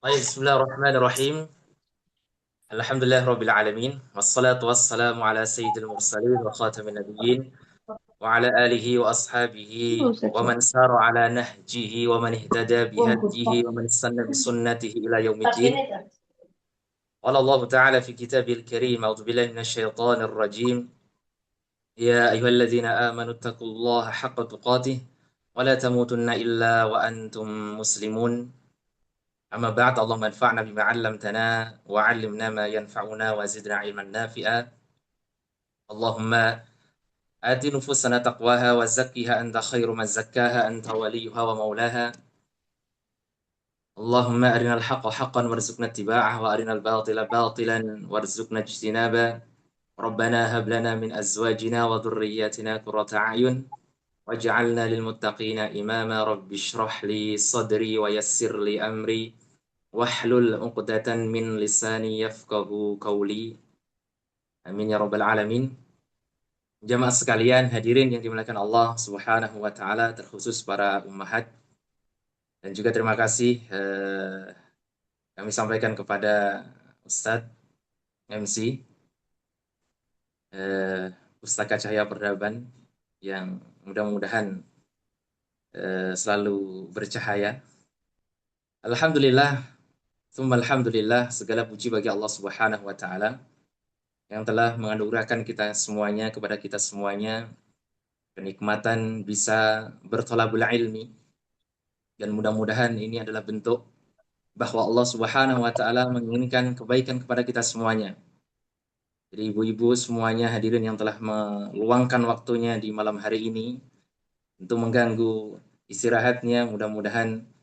Baik, bismillahirrahmanirrahim. Alhamdulillahirabbil alamin. Wassalatu wassalamu ala sayyidil mursalin wa khatamin nabiyyin wa ala alihi wa ashabihi wa man sara ala nahjihi wa man ihtada bihadihi wa man istanna bi sunnatihi ila yaumiddin. Qala Allah Ta'ala fi kitabil karim, a'udzu billahi minasyaitonir rajim. Ya ayyuhalladzina amanu taqullaha haqqa tuqatih wa la tamutunna illa wa antum muslimun. أما بعد اللهم انفعنا بما علمتنا وعلمنا ما ينفعنا وزدنا علما نافعا اللهم آت نفوسنا تقواها وزكها أنت خير من زكاها أنت وليها ومولاها اللهم أرنا الحق حقا وارزقنا اتباعه وأرنا الباطل باطلا وارزقنا اجتنابه ربنا هب لنا من أزواجنا وذرياتنا قرة أعين واجعلنا للمتقين إماما رب اشرح لي صدري ويسر لي أمري wahlul 'uqdatan min lisani yafqahu qawli. Amin ya rabbal alamin. Jamaah sekalian, hadirin yang dimuliakan Allah Subhanahu wa taala, terkhusus para ummahat, dan juga terima kasih kami sampaikan kepada Ustadz MC Pustaka Cahaya Peradaban yang mudah-mudahan selalu bercahaya. Alhamdulillah, tsumma alhamdulillah, segala puji bagi Allah Subhanahu wa taala yang telah menganugerahkan kita semuanya, kepada kita semuanya, kenikmatan bisa bertolabul ilmi, dan mudah-mudahan ini adalah bentuk bahwa Allah Subhanahu wa taala menginginkan kebaikan kepada kita semuanya. Jadi ibu-ibu semuanya hadirin yang telah meluangkan waktunya di malam hari ini untuk mengganggu istirahatnya, mudah-mudahan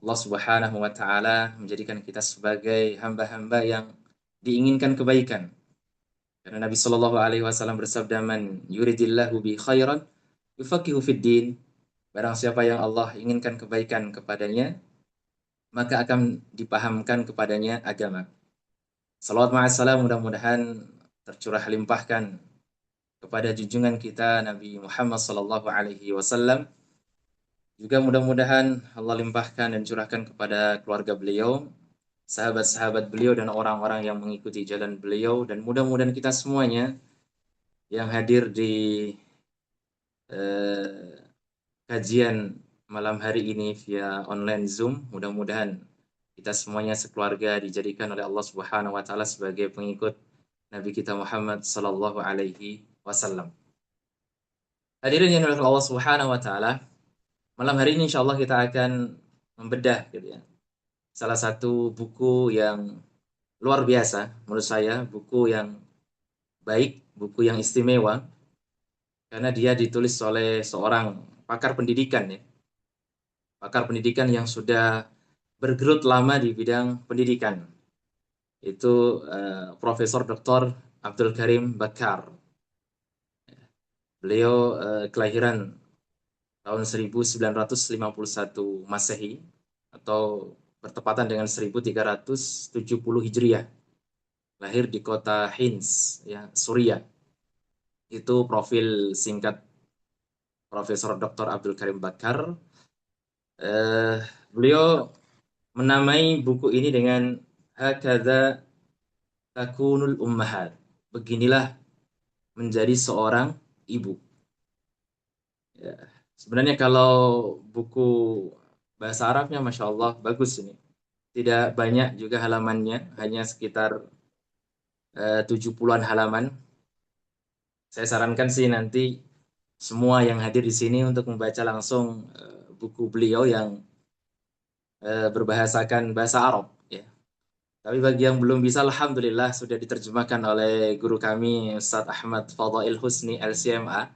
Allah Subhanahu wa taala menjadikan kita sebagai hamba-hamba yang diinginkan kebaikan. Karena Nabi Shallallahu Alaihi Wasallam bersabda, "Man yuridillahu bi khairan yufaqihu fid din." Barang siapa yang Allah inginkan kebaikan kepadanya, maka akan dipahamkan kepadanya agama. Salawat ma'assalam mudah-mudahan tercurah limpahkan kepada junjungan kita Nabi Muhammad Sallallahu Alaihi Wasallam. Juga mudah-mudahan Allah limpahkan dan curahkan kepada keluarga beliau, sahabat-sahabat beliau, dan orang-orang yang mengikuti jalan beliau. Dan mudah-mudahan kita semuanya yang hadir di kajian malam hari ini via online Zoom, mudah-mudahan kita semuanya sekeluarga dijadikan oleh Allah Subhanahu wa taala sebagai pengikut Nabi kita Muhammad sallallahu alaihi wasallam. Hadirin yang dimuliakan Allah Subhanahu wa taala, malam hari ini insyaallah kita akan membedah gitu ya. Salah satu buku yang luar biasa menurut saya, buku yang baik, buku yang istimewa, karena dia ditulis oleh seorang pakar pendidikan ya. Pakar pendidikan yang sudah bergelut lama di bidang pendidikan. Itu Profesor Dr. Abdul Karim Bakar. Beliau kelahiran tahun 1951 Masehi atau bertepatan dengan 1370 Hijriah. Lahir di kota Hins, ya, Suriah. Itu profil singkat Profesor Dr. Abdul Karim Bakar. Beliau menamai buku ini dengan Hakadza takunul ummahat. Beginilah menjadi seorang ibu. Ya. Sebenarnya kalau buku bahasa Arabnya, Masya Allah, bagus ini. Tidak banyak juga halamannya, hanya sekitar 70-an halaman. Saya sarankan sih nanti semua yang hadir di sini untuk membaca langsung buku beliau yang berbahasakan bahasa Arab. Ya. Tapi bagi yang belum bisa, Alhamdulillah sudah diterjemahkan oleh guru kami, Ustadz Ahmad Fadail Husni LCMA,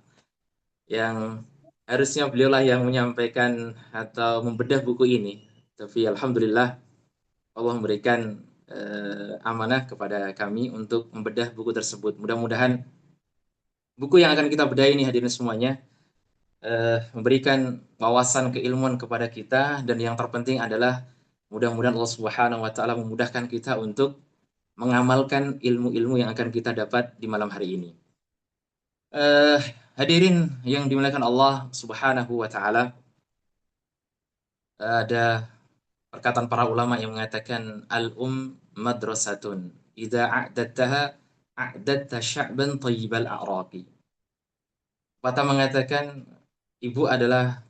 yang harusnya beliaulah yang menyampaikan atau membedah buku ini. Tapi Alhamdulillah Allah memberikan amanah kepada kami untuk membedah buku tersebut. Mudah-mudahan buku yang akan kita bedah ini, hadirin semuanya, memberikan wawasan keilmuan kepada kita, dan yang terpenting adalah mudah-mudahan Allah Subhanahu wa taala memudahkan kita untuk mengamalkan ilmu-ilmu yang akan kita dapat di malam hari ini. Eh, Hadirin yang dimuliakan Allah Subhanahu wa taala, ada perkataan para ulama yang mengatakan madrasatun idza a'dadtaha a'dadta sya'ban thayyibal a'raqi. Pepatah mengatakan ibu adalah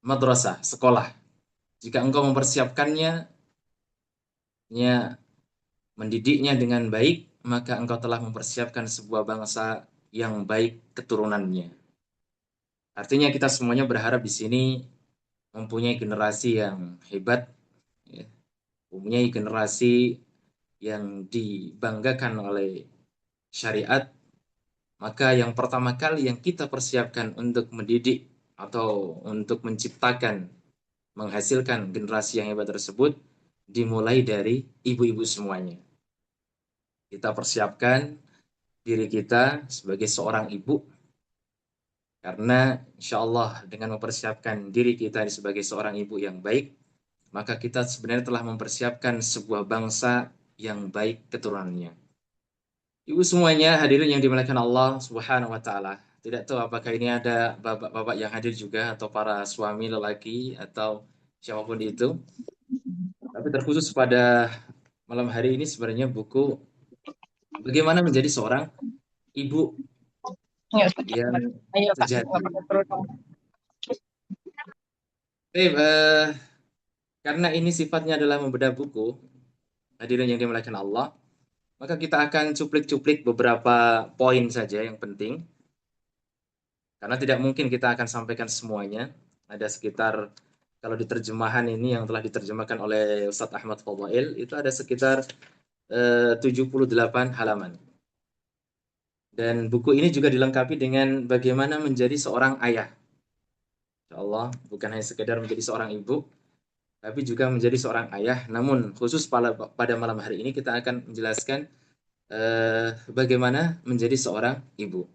madrasah, sekolah. Jika engkau mempersiapkannya, mendidiknya dengan baik, maka engkau telah mempersiapkan sebuah bangsa yang baik keturunannya. Artinya kita semuanya berharap di sini mempunyai generasi yang hebat, ya, mempunyai generasi yang dibanggakan oleh syariat. Maka yang pertama kali yang kita persiapkan untuk mendidik atau untuk menciptakan, menghasilkan generasi yang hebat tersebut dimulai dari ibu-ibu semuanya. Kita persiapkan diri kita sebagai seorang ibu, karena insya Allah dengan mempersiapkan diri kita sebagai seorang ibu yang baik, maka kita sebenarnya telah mempersiapkan sebuah bangsa yang baik keturunannya. Ibu semuanya hadirin yang dimuliakan Allah Subhanahu wa taala. Tidak tahu apakah ini ada bapak-bapak yang hadir juga atau para suami lelaki atau siapapun itu. Tapi terkhusus pada malam hari ini sebenarnya buku Bagaimana Menjadi Seorang Ibu Nggak usah. yang Ayo Pak, nggak Sejati. pakai kerudung. Baik, karena ini sifatnya adalah membedah buku, hadirin yang dimuliakan Allah, maka kita akan cuplik-cuplik beberapa poin saja yang penting. Karena tidak mungkin kita akan sampaikan semuanya. Ada sekitar, kalau di terjemahan ini yang telah diterjemahkan oleh Ustadz Ahmad Fadlail, itu ada sekitar 78 halaman. Dan buku ini juga dilengkapi dengan bagaimana menjadi seorang ayah. Insya Allah, bukan hanya sekedar menjadi seorang ibu, tapi juga menjadi seorang ayah. Namun khusus pada malam hari ini kita akan menjelaskan bagaimana menjadi seorang ibu.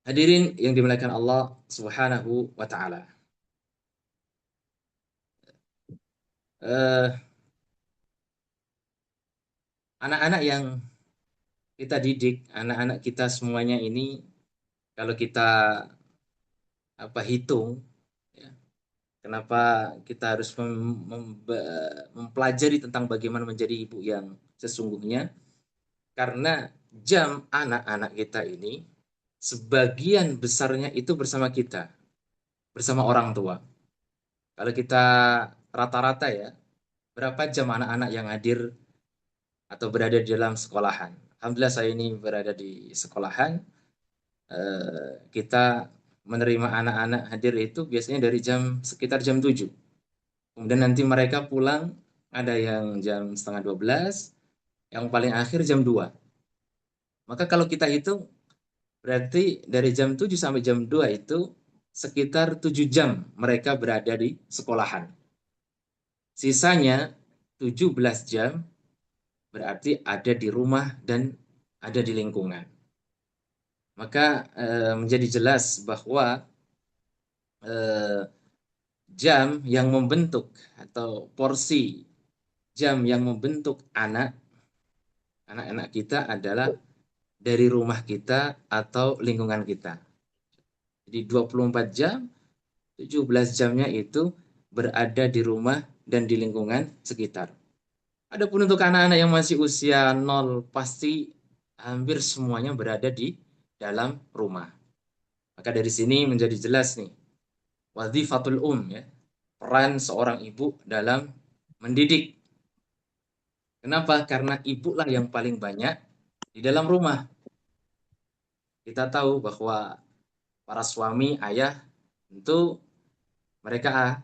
Hadirin yang dimuliakan Allah Subhanahu wa taala. Eh, Anak-anak yang kita didik, anak-anak kita semuanya ini kalau kita hitung, ya, kenapa kita harus mempelajari tentang bagaimana menjadi ibu yang sesungguhnya? Karena jam anak-anak kita ini sebagian besarnya itu bersama kita, bersama orang tua. Kalau kita rata-rata ya, berapa jam anak-anak yang hadir atau berada di dalam sekolahan? Alhamdulillah saya ini berada di sekolahan. Kita menerima anak-anak hadir itu biasanya dari sekitar jam 7. Kemudian nanti mereka pulang ada yang jam setengah 12, yang paling akhir jam 2. Maka kalau kita hitung berarti dari jam 7 sampai jam 2 itu sekitar 7 jam mereka berada di sekolahan. Sisanya 17 jam berarti ada di rumah dan ada di lingkungan. Maka menjadi jelas bahwa eh, jam yang membentuk atau porsi jam yang membentuk anak-anak kita adalah dari rumah kita atau lingkungan kita. Jadi 24 jam, 17 jamnya itu berada di rumah dan di lingkungan sekitar. Adapun untuk anak-anak yang masih usia 0, pasti hampir semuanya berada di dalam rumah. Maka dari sini menjadi jelas nih, wazifatul ya, peran seorang ibu dalam mendidik. Kenapa? Karena ibulah yang paling banyak di dalam rumah. Kita tahu bahwa para suami, ayah, tentu mereka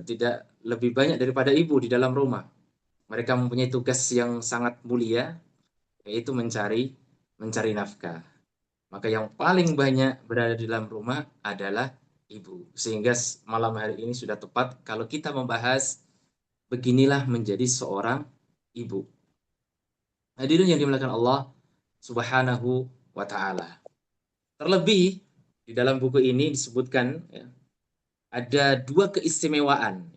tidak lebih banyak daripada ibu di dalam rumah. Mereka mempunyai tugas yang sangat mulia, yaitu mencari nafkah. Maka yang paling banyak berada di dalam rumah adalah ibu. Sehingga malam hari ini sudah tepat kalau kita membahas beginilah menjadi seorang ibu. Hadirin yang dimuliakan Allah Subhanahu wa taala. Terlebih di dalam buku ini disebutkan, ya, ada dua keistimewaan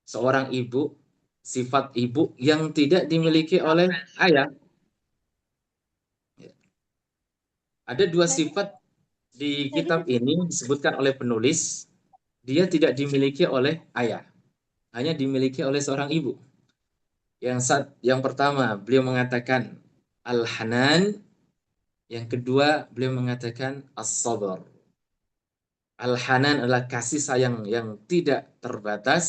seorang ibu, sifat ibu yang tidak dimiliki oleh ayah. Ada dua sifat di kitab ini disebutkan oleh penulis, dia tidak dimiliki oleh ayah. hanya dimiliki oleh seorang ibu. Yang pertama, beliau mengatakan Al-Hanan. Yang kedua, beliau mengatakan As-Sabar. Al-Hanan adalah kasih sayang yang tidak terbatas.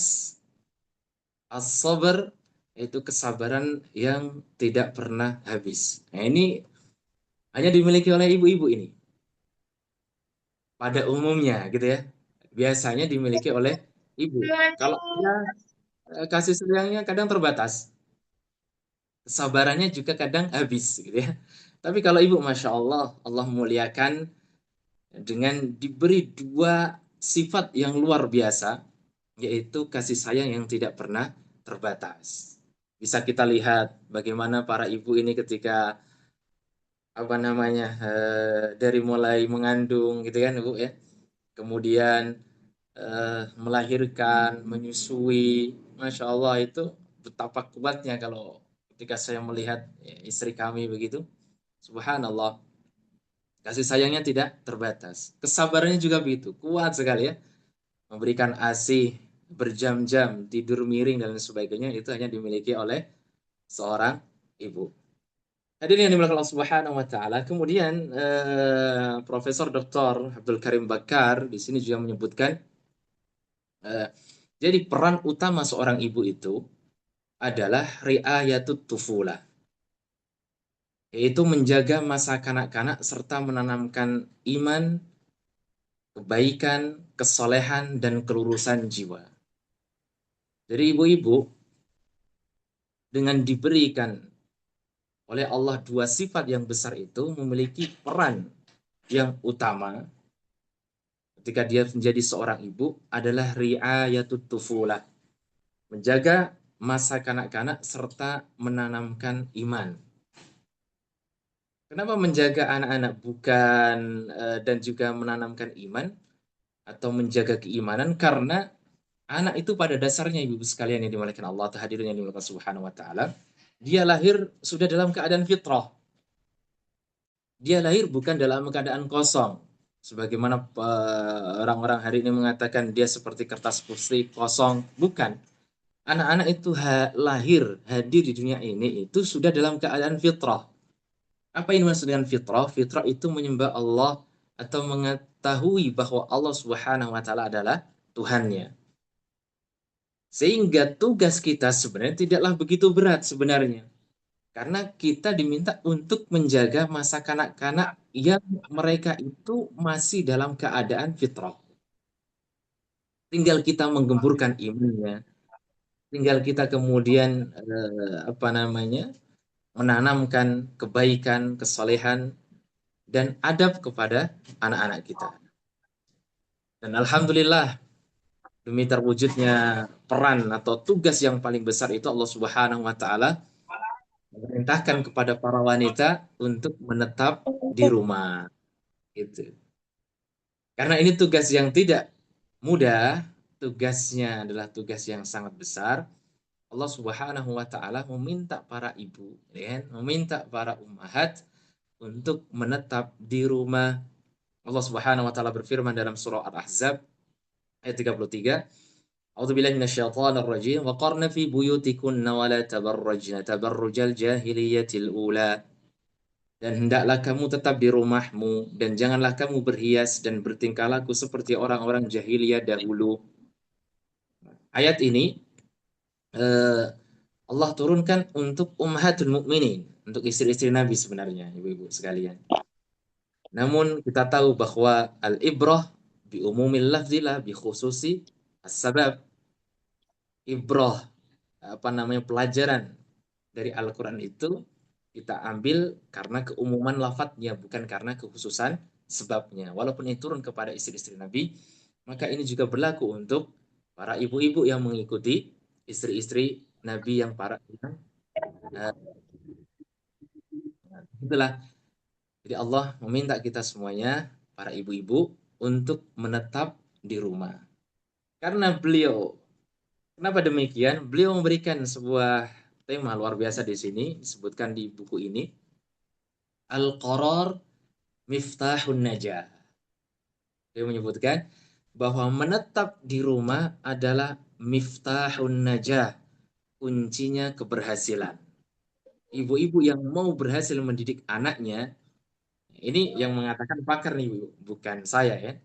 As-Sabar itu kesabaran yang tidak pernah habis. Nah, ini hanya dimiliki oleh ibu-ibu ini. Pada umumnya gitu ya. Biasanya dimiliki oleh ibu. Kalau dia kasih sayangnya kadang terbatas. Kesabarannya juga kadang habis gitu ya. Tapi kalau ibu, Masya Allah, Allah muliakan dengan diberi dua sifat yang luar biasa, yaitu kasih sayang yang tidak pernah terbatas. Bisa kita lihat bagaimana para ibu ini ketika apa namanya dari mulai mengandung gitu kan ibu ya, kemudian melahirkan, menyusui, masya Allah itu betapa kuatnya kalau ketika saya melihat ya, istri kami begitu, subhanallah, kasih sayangnya tidak terbatas, kesabarannya juga begitu kuat sekali ya, memberikan ASI berjam-jam, tidur miring dan lain sebagainya itu hanya dimiliki oleh seorang ibu. Hadirin yang dimuliakan Allah Subhanahu wa taala. Kemudian Profesor Dr. Abdul Karim Bakar di sini juga menyebutkan eh, jadi peran utama seorang ibu itu adalah riayatut tufulah, yaitu menjaga masa kanak-kanak serta menanamkan iman, kebaikan, kesolehan dan kelurusan jiwa. Jadi ibu-ibu dengan diberikan oleh Allah dua sifat yang besar itu memiliki peran yang utama ketika dia menjadi seorang ibu adalah riayatut tufulah, menjaga masa kanak-kanak serta menanamkan iman. Kenapa menjaga anak-anak bukan dan juga menanamkan iman atau menjaga keimanan? Karena anak itu pada dasarnya ibu sekalian yang dimuliakan Allah, hadirin yang dimuliakan Subhanahu wa taala, dia lahir sudah dalam keadaan fitrah. Dia lahir bukan dalam keadaan kosong. Sebagaimana orang-orang hari ini mengatakan dia seperti kertas putih kosong, bukan. Anak-anak itu lahir, hadir di dunia ini itu sudah dalam keadaan fitrah. Apa ini maksud dengan fitrah? Fitrah itu menyembah Allah atau mengetahui bahwa Allah Subhanahu wa taala adalah Tuhannya. Sehingga tugas kita sebenarnya tidaklah begitu berat sebenarnya. Karena kita diminta untuk menjaga masa kanak-kanak yang mereka itu masih dalam keadaan fitrah. Tinggal kita menggemburkan imannya, tinggal kita kemudian apa namanya menanamkan kebaikan, kesalehan, dan adab kepada anak-anak kita. Dan alhamdulillah demi terwujudnya peran atau tugas yang paling besar itu Allah Subhanahu wa taala memerintahkan kepada para wanita untuk menetap di rumah gitu. Karena ini tugas yang tidak mudah, tugasnya adalah tugas yang sangat besar. Allah Subhanahu wa taala meminta para ibu, ya, meminta para ummahat untuk menetap di rumah. Allah Subhanahu wa taala berfirman dalam surah Al-Ahzab ayat 33, A'udzubillahi minasyaitonir rajim, wa qarna fi buyutikunna wa la tabarrajna tabarrujal jahiliyatil ula. Dan hendaklah kamu tetap di rumahmu dan janganlah kamu berhias dan bertingkah laku seperti orang-orang jahiliyah dahulu. Ayat ini eh, Allah turunkan untuk ummahatul mukminin, untuk istri-istri Nabi sebenarnya, ibu-ibu sekalian. Namun kita tahu bahwa al-ibrah bi umumil lafzi la bi khususi as-sabab. Ibrah, apa namanya, pelajaran dari Al-Quran itu kita ambil karena keumuman lafadznya, bukan karena kekhususan sebabnya. Walaupun ini turun kepada istri-istri Nabi, maka ini juga berlaku untuk para ibu-ibu yang mengikuti istri-istri Nabi yang para yang, eh, itulah. Jadi Allah meminta kita semuanya, para ibu-ibu, untuk menetap di rumah. Karena beliau, kenapa demikian? Beliau memberikan sebuah tema luar biasa di sini, disebutkan di buku ini, Al-Qarar Miftahun Najah. Dia menyebutkan bahwa menetap di rumah adalah miftahun najah, kuncinya keberhasilan. Ibu-ibu yang mau berhasil mendidik anaknya, ini yang mengatakan pakar nih, Bu, bukan saya ya,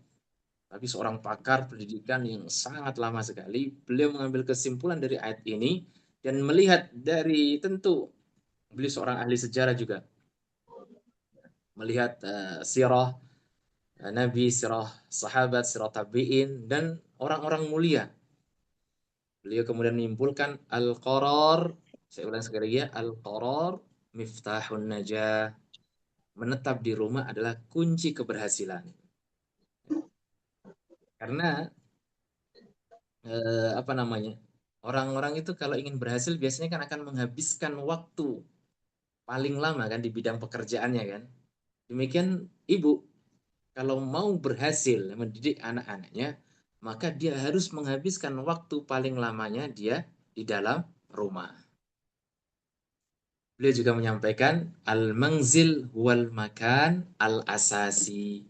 tapi seorang pakar pendidikan yang sangat lama sekali. Beliau mengambil kesimpulan dari ayat ini dan melihat dari tentu beliau seorang ahli sejarah juga, melihat sirah Nabi, sirah sahabat, sirah tabi'in, dan orang-orang mulia. Beliau kemudian menyimpulkan al-qarar, saya ulang sekali lagi ya, al-qarar miftahun najah. Menetap di rumah adalah kunci keberhasilan. Karena apa namanya? Orang-orang itu kalau ingin berhasil biasanya kan akan menghabiskan waktu paling lama kan di bidang pekerjaannya kan. Demikian ibu, kalau mau berhasil mendidik anak-anaknya, maka dia harus menghabiskan waktu paling lamanya dia di dalam rumah. Beliau juga menyampaikan al-manzil wal makan al-asasi.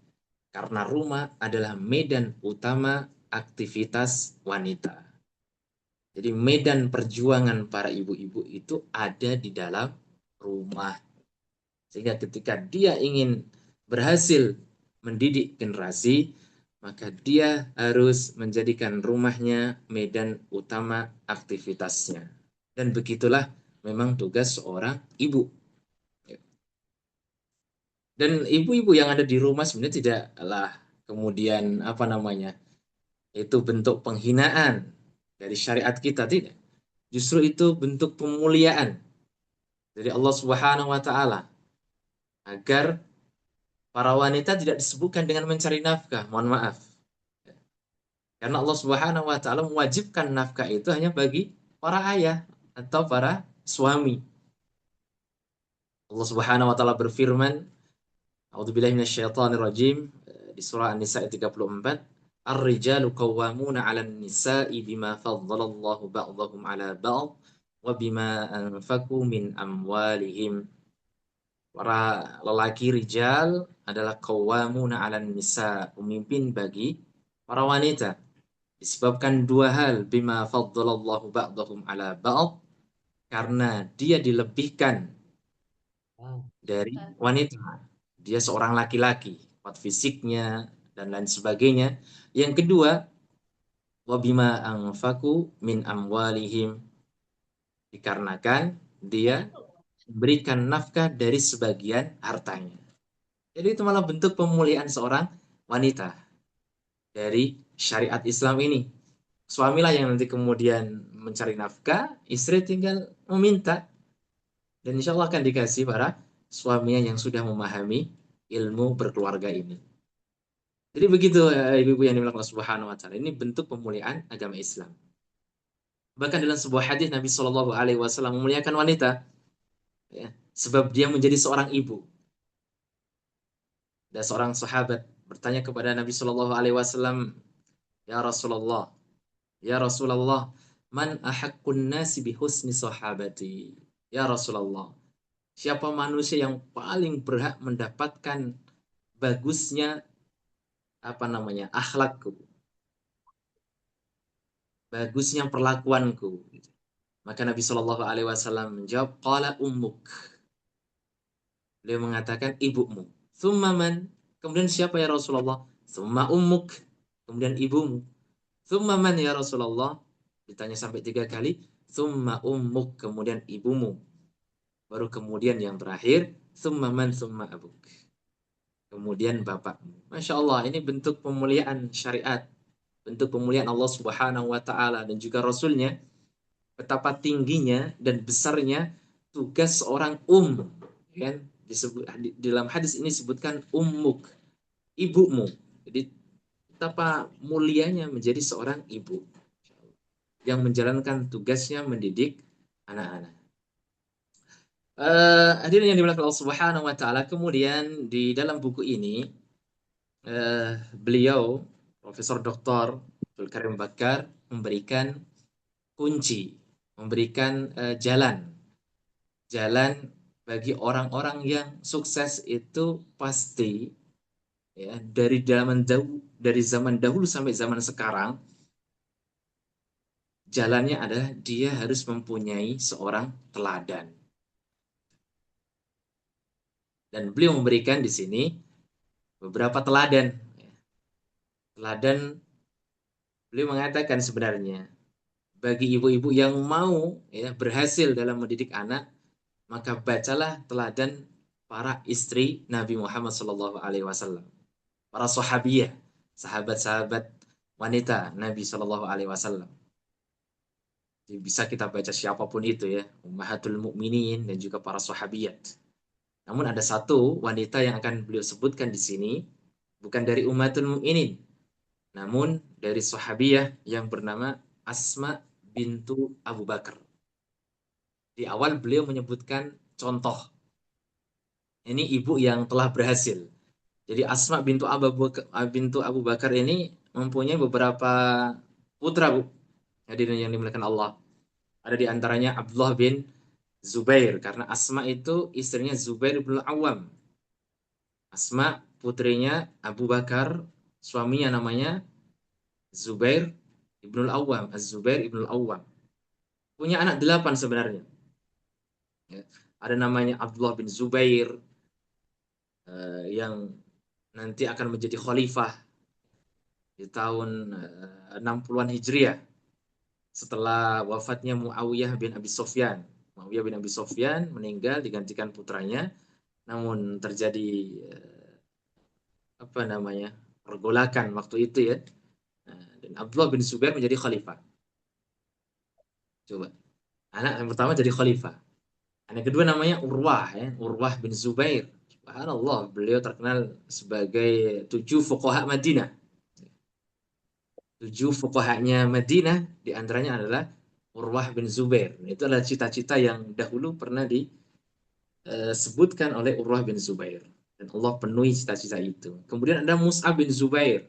Karena rumah adalah medan utama aktivitas wanita. Jadi medan perjuangan para ibu-ibu itu ada di dalam rumah. Sehingga ketika dia ingin berhasil mendidik generasi, maka dia harus menjadikan rumahnya medan utama aktivitasnya. Dan begitulah memang tugas seorang ibu. Dan ibu-ibu yang ada di rumah sebenarnya tidaklah kemudian apa namanya, itu bentuk penghinaan dari syariat kita, tidak. Justru itu bentuk pemuliaan dari Allah Subhanahu wa taala agar para wanita tidak disebutkan dengan mencari nafkah. Mohon maaf. Karena Allah Subhanahu wa taala mewajibkan nafkah itu hanya bagi para ayah atau para suami. Allah Subhanahu wa taala berfirman, A'udzubillahi minasyaitonirrajim, di surah An-Nisa ayat 34, Ar-rijalu qawwamuna 'alan nisa'i bima faddalallahu ba'dahum 'ala ba'd wa bima anfaqu min amwalihim. Para lelaki rijal adalah qawwamuna 'alan nisa, pemimpin bagi para wanita. Disebabkan dua hal, bima faddalallahu ba'dahum 'ala ba'd, karena dia dilebihkan dari wanita. Dia seorang laki-laki, kuat fisiknya dan lain sebagainya. Yang kedua, wabima anfaku min amwalihim, dikarenakan dia memberikan nafkah dari sebagian hartanya. Jadi itu malah bentuk pemuliaan seorang wanita dari syariat Islam ini. Suamilah yang nanti kemudian mencari nafkah, istri tinggal meminta. Dan insya Allah akan dikasih para suaminya yang sudah memahami ilmu berkeluarga ini. Jadi begitu ibu-ibu yang dimiliki Allah Subhanahu wa taala. Ini bentuk pemuliaan agama Islam. Bahkan dalam sebuah hadis Nabi Shallallahu alaihi wasallam memuliakan wanita, ya, sebab dia menjadi seorang ibu. Dan seorang sahabat bertanya kepada Nabi Shallallahu alaihi wasallam, "Ya Rasulullah, ya Rasulullah, man ahaqqun nasi bi husni sahabati?" Ya Rasulullah, siapa manusia yang paling berhak mendapatkan bagusnya apa namanya akhlakku, bagusnya perlakuanku? Maka Nabi Shallallahu Alaihi Wasallam menjawab, qala ummuk. Beliau mengatakan ibumu. Thumma man? Kemudian siapa ya Rasulullah? Thumma ummuk. Kemudian ibumu. Thumma man ya Rasulullah? Ditanya sampai 3 kali. Thumma ummuk. Kemudian ibumu. Baru kemudian yang terakhir. Thumma man thumma abuk. Kemudian bapakmu. Masya Allah, ini bentuk pemuliaan syariat. Bentuk pemuliaan Allah Subhanahu wa Ta'ala dan juga Rasulnya. Betapa tingginya dan besarnya tugas seorang kan, disebut dalam hadis ini disebutkan ummuk, ibumu. Jadi betapa mulianya menjadi seorang ibu yang menjalankan tugasnya mendidik anak-anak. Hadirin yang dimuliakan Allah Subhanahu wa taala, kemudian di dalam buku ini beliau Profesor Dr. Abdul Karim Bakar memberikan kunci, memberikan jalan bagi orang-orang yang sukses itu pasti, ya, dari zaman dahulu sampai zaman sekarang jalannya adalah dia harus mempunyai seorang teladan. Dan beliau memberikan di sini beberapa teladan. Teladan, beliau mengatakan sebenarnya bagi ibu-ibu yang mau ya berhasil dalam mendidik anak, maka bacalah teladan para istri Nabi Muhammad SAW, para sahabiyah, sahabat-sahabat wanita Nabi SAW. Jadi bisa kita baca siapapun itu ya, Ummahatul Mukminin dan juga para sahabiyat. Namun ada satu wanita yang akan beliau sebutkan di sini, bukan dari Ummatul Mukminin, namun dari sahabiyah yang bernama Asma bintu Abu Bakar. Di awal beliau menyebutkan contoh. Ini ibu yang telah berhasil. Jadi Asma bintu Abu Bakar ini mempunyai beberapa putra, Bu. Hadirin yang dimuliakan Allah. Ada di antaranya Abdullah bin Zubair, karena Asma itu istrinya Zubair bin Awam. Asma putrinya Abu Bakar, suaminya namanya Zubair ibnul Awam, Az-Zubair ibnul Awam. Punya anak 8 sebenarnya. Ya. Ada namanya Abdullah bin Zubair, yang nanti akan menjadi khalifah di tahun 60-an Hijriah setelah wafatnya Muawiyah bin Abi Sofyan. Muawiyah bin Abi Sofyan meninggal digantikan putranya, namun terjadi apa namanya pergolakan waktu itu ya. Dan Abdullah bin Zubair menjadi khalifah. Coba, anak yang pertama jadi khalifah. Anak kedua namanya Urwah ya, Urwah bin Zubair. Subhanallah, beliau terkenal sebagai 7 fuqaha Madinah. 7 fuqahanya Madinah diantaranya adalah Urwah bin Zubair. Itu adalah cita-cita yang dahulu pernah disebutkan oleh Urwah bin Zubair. Dan Allah penuhi cita-cita itu. Kemudian ada Mus'ab bin Zubair.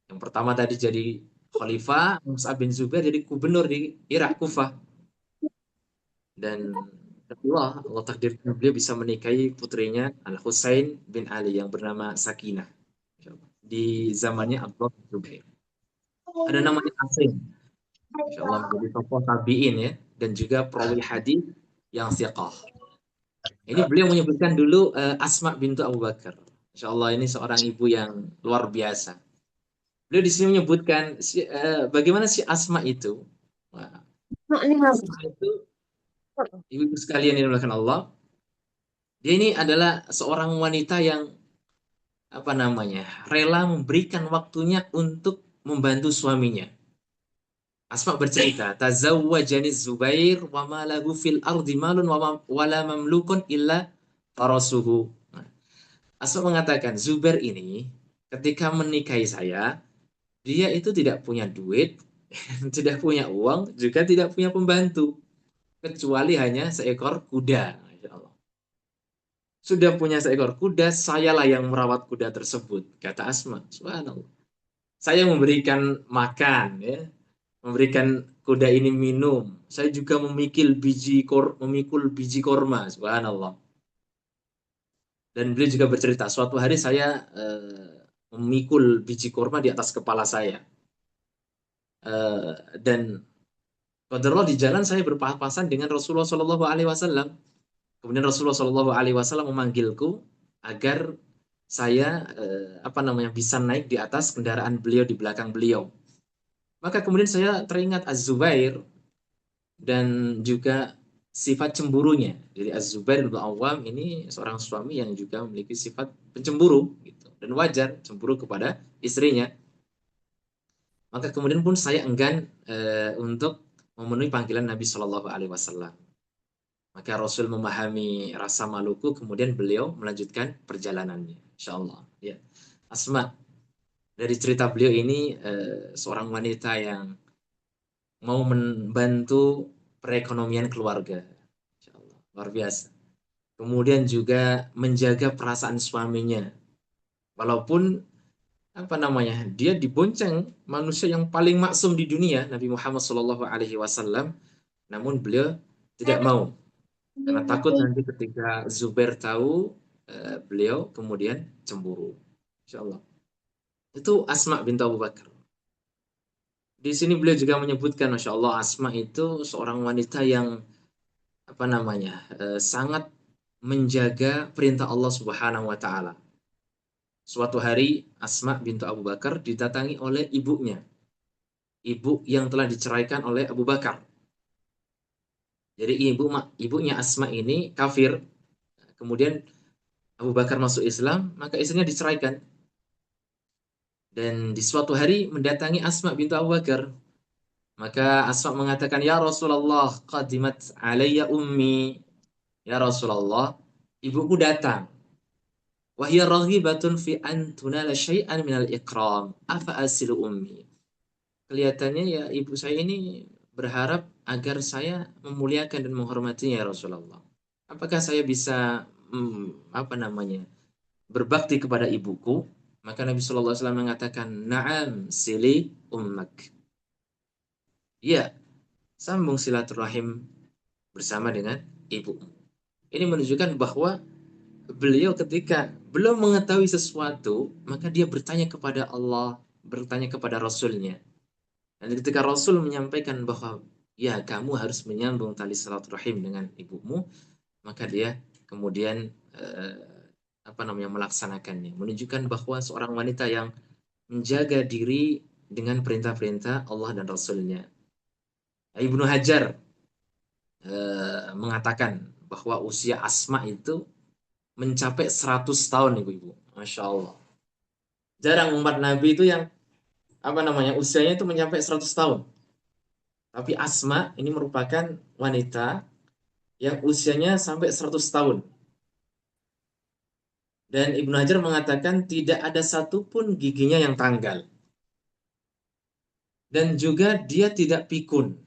Yang pertama tadi jadi khalifah, Mus'ab bin Zubair jadi gubernur di Irak, Kufah. Dan Allah takdirkan beliau bisa menikahi putrinya Al-Husain bin Ali yang bernama Sakinah. Di zamannya Abdullah bin Zubair. Ada namanya Asim. Insya Allah menjadi tokoh tabi'in ya. Dan juga perawi hadis yang siqah. Ini beliau menyebutkan dulu Asma bintu Abu Bakar. Insya Allah ini seorang ibu yang luar biasa. Beliau di sini menyebutkan bagaimana si Asma itu. Wah, Mak, ini apa? Asma itu, ibu sekalian yang dimuliakan Allah, dia ini adalah seorang wanita yang apa namanya rela memberikan waktunya untuk membantu suaminya. Asma bercerita, tazawwajani Zubair wa ma lahu fil ardi malun wa la mamlukun illa farasuhu. Nah, Asma mengatakan Zubair ini ketika menikahi saya, dia itu tidak punya duit, tidak punya uang, juga tidak punya pembantu, kecuali hanya seekor kuda. Masya Allah. Sudah punya seekor kuda, sayalah yang merawat kuda tersebut, kata Asma. Subhanallah. Saya memberikan makan, ya, memberikan kuda ini minum. Saya juga memikul biji korma, subhanallah. Dan beliau juga bercerita, suatu hari saya memikul biji korma di atas kepala saya. Dan qadarullah di jalan saya berpapasan dengan Rasulullah Shallallahu Alaihi Wasallam. Kemudian Rasulullah Shallallahu Alaihi Wasallam memanggilku agar saya apa namanya bisa naik di atas kendaraan beliau di belakang beliau. Maka kemudian saya teringat Az-Zubair dan juga sifat cemburunya. Jadi Az-Zubair bin Awam ini seorang suami yang juga memiliki sifat pencemburu gitu. Dan wajar cemburu kepada istrinya. Maka kemudian pun saya enggan untuk memenuhi panggilan Nabi Shallallahu Alaihi Wasallam. Maka Rasul memahami rasa maluku, kemudian beliau melanjutkan perjalanannya. Insya Allah. Ya. Asma, dari cerita beliau ini seorang wanita yang mau membantu perekonomian keluarga. Insya Allah. Luar biasa. Kemudian juga menjaga perasaan suaminya. Walaupun apa namanya dia dibonceng manusia yang paling maksum di dunia, Nabi Muhammad SAW, namun beliau tidak mau karena takut nanti ketika Zubair tahu beliau kemudian cemburu. Insya Allah. Itu Asma bintu Abu Bakar. di sini beliau juga menyebutkan, Masya Allah, Asma itu seorang wanita yang apa namanya sangat menjaga perintah Allah Subhanahu Wa Taala. Suatu hari Asma bintu Abu Bakar didatangi oleh ibunya, ibu yang telah diceraikan oleh Abu Bakar. Jadi ibunya Asma ini kafir. Kemudian Abu Bakar masuk Islam, maka istrinya diceraikan. Dan di suatu hari mendatangi Asma bintu Abu Bakar. Maka Asma mengatakan, Ya Rasulullah, qadimat alayya ummi. Ya Rasulullah, ibuku datang. Wahia raghibatun fi an tunala syai'an minal ikram. Afa asilu ummi. Kelihatannya ya ibu saya ini berharap agar saya memuliakan dan menghormatinya ya Rasulullah. Apakah saya bisa apa namanya berbakti kepada ibuku? Maka Nabi Shallallahu Alaihi Wasallam mengatakan, Naam sili ummak. Ya, sambung silaturahim bersama dengan ibu. Ini menunjukkan bahwa beliau ketika belum mengetahui sesuatu, maka dia bertanya kepada Allah, bertanya kepada Rasulnya. Dan ketika Rasul menyampaikan bahwa ya kamu harus menyambung tali silaturahim dengan ibumu, maka dia kemudian eh, apa namanya melaksanakannya, menunjukkan bahwa seorang wanita yang menjaga diri dengan perintah-perintah Allah dan Rasulnya. Ibnu Hajar mengatakan bahwa usia Asma itu mencapai 100 tahun, ibu-ibu. Masya Allah. Jarang umat Nabi itu yang apa namanya usianya itu mencapai 100 tahun. Tapi Asma ini merupakan wanita yang usianya sampai 100 tahun. Dan Ibnu Hajar mengatakan tidak ada satupun giginya yang tanggal. Dan juga dia tidak pikun.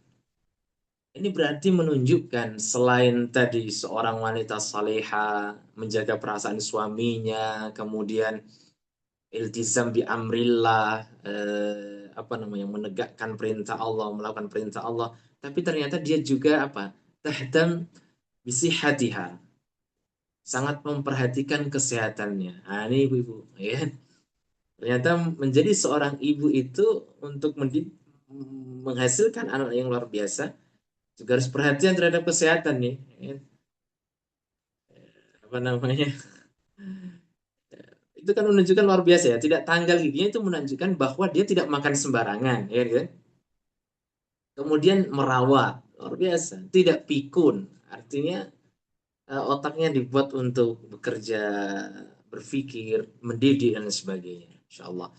Ini berarti menunjukkan selain tadi seorang wanita saleha menjaga perasaan suaminya, kemudian iltizam bi amrillah, apa namanya menegakkan perintah Allah, melakukan perintah Allah, tapi ternyata dia juga apa? Tahdam bisihatiha, sangat memperhatikan kesehatannya. Nah, ini ibu-ibu, ya. Ternyata menjadi seorang ibu itu untuk menghasilkan anak yang luar biasa juga harus perhatian terhadap kesehatan nih, ya. Apa namanya? Itu kan menunjukkan luar biasa ya. Tidak tanggal giginya itu menunjukkan bahwa dia tidak makan sembarangan, ya kan? Kemudian merawat, luar biasa. Tidak pikun, artinya otaknya dibuat untuk bekerja, berpikir, mendidik dan sebagainya. Insya Allah.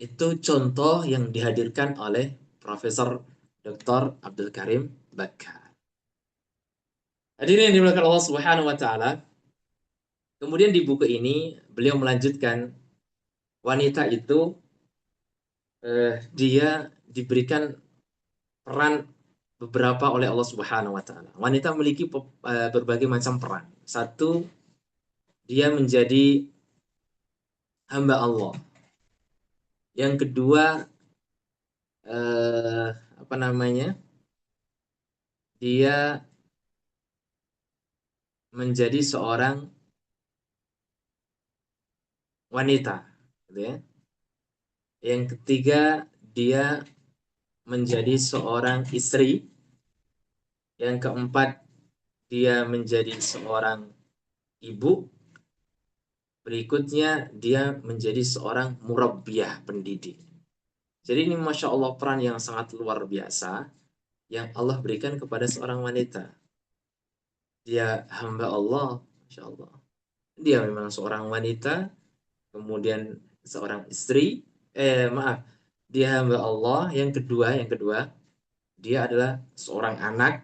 Itu contoh yang dihadirkan oleh Profesor Dr. Abdul Karim Bakar. Hadirin yang dimuliakan Allah Subhanahu wa taala. Kemudian di buku ini beliau melanjutkan wanita itu dia diberikan peran beberapa oleh Allah Subhanahu wa taala. Wanita memiliki berbagai macam peran. Satu, dia menjadi hamba Allah. Yang kedua, eh, apa namanya? Dia menjadi seorang wanita, gitu ya. Yang ketiga, dia menjadi seorang istri. Yang keempat, dia menjadi seorang ibu. Berikutnya, dia menjadi seorang murabbiyah, pendidik. Jadi ini Masya Allah peran yang sangat luar biasa yang Allah berikan kepada seorang wanita. Dia hamba Allah, Masya Allah. Dia memang seorang wanita, kemudian seorang istri, maaf, dia hamba Allah. Yang kedua, dia adalah seorang anak.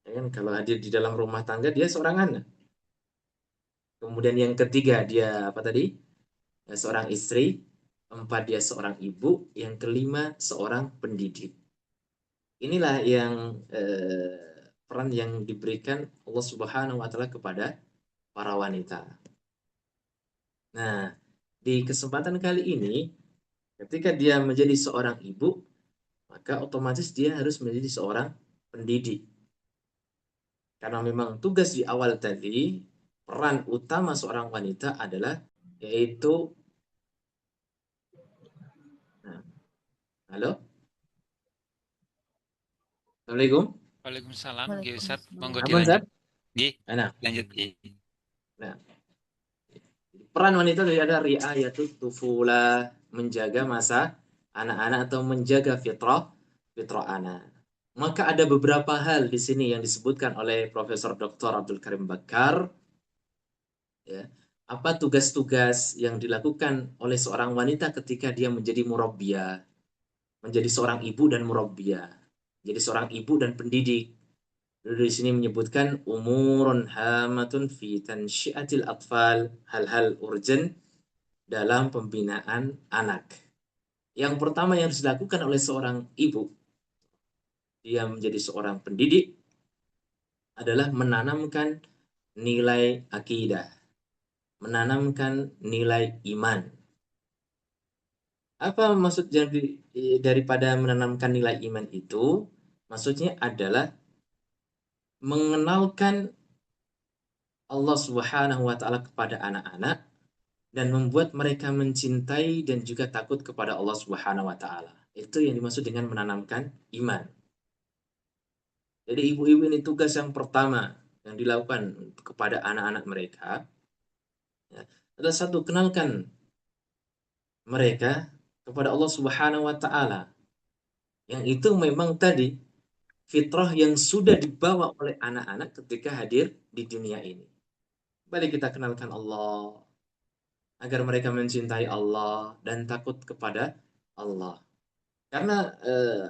Ya kan? Kalau hadir di dalam rumah tangga, dia seorang anak. Kemudian yang ketiga, dia apa tadi? Seorang istri. Empat, dia seorang ibu. Yang kelima, seorang pendidik. Inilah yang peran yang diberikan Allah Subhanahu wa taala kepada para wanita. Nah, di kesempatan kali ini ketika dia menjadi seorang ibu, maka otomatis dia harus menjadi seorang pendidik. Karena memang tugas di awal tadi, peran utama seorang wanita adalah yaitu nah, halo? Assalamualaikum. Waalaikumsalam, Nggih Ustaz. Waalaikumsalam. Monggo Aman, Zat? dilanjut. Nggih, Nah, lanjut nggih. nah, peran wanita dari ada riayatul tufula, menjaga masa anak-anak atau menjaga fitrah anak. Maka ada beberapa hal di sini yang disebutkan oleh Profesor Dr. Abdul Karim Bakar, ya. Apa tugas-tugas yang dilakukan oleh seorang wanita ketika dia menjadi murabbiyah, menjadi seorang ibu dan murabbiyah, jadi seorang ibu dan pendidik. Lalu di sini menyebutkan umurun hamatun fi tansyiatil atfal, hal-hal urgent dalam pembinaan anak. Yang pertama yang harus dilakukan oleh seorang ibu, dia menjadi seorang pendidik, adalah menanamkan nilai akidah, menanamkan nilai iman. Apa maksud daripada menanamkan nilai iman itu? Maksudnya adalah mengenalkan Allah Subhanahu wa taala kepada anak-anak dan membuat mereka mencintai dan juga takut kepada Allah Subhanahu wa taala. Itu yang dimaksud dengan menanamkan iman. Jadi ibu-ibu ini tugas yang pertama yang dilakukan kepada anak-anak mereka, ya, adalah satu, kenalkan mereka kepada Allah Subhanahu wa taala. Yang itu memang tadi fitrah yang sudah dibawa oleh anak-anak ketika hadir di dunia ini. Mari kita kenalkan Allah agar mereka mencintai Allah dan takut kepada Allah. Karena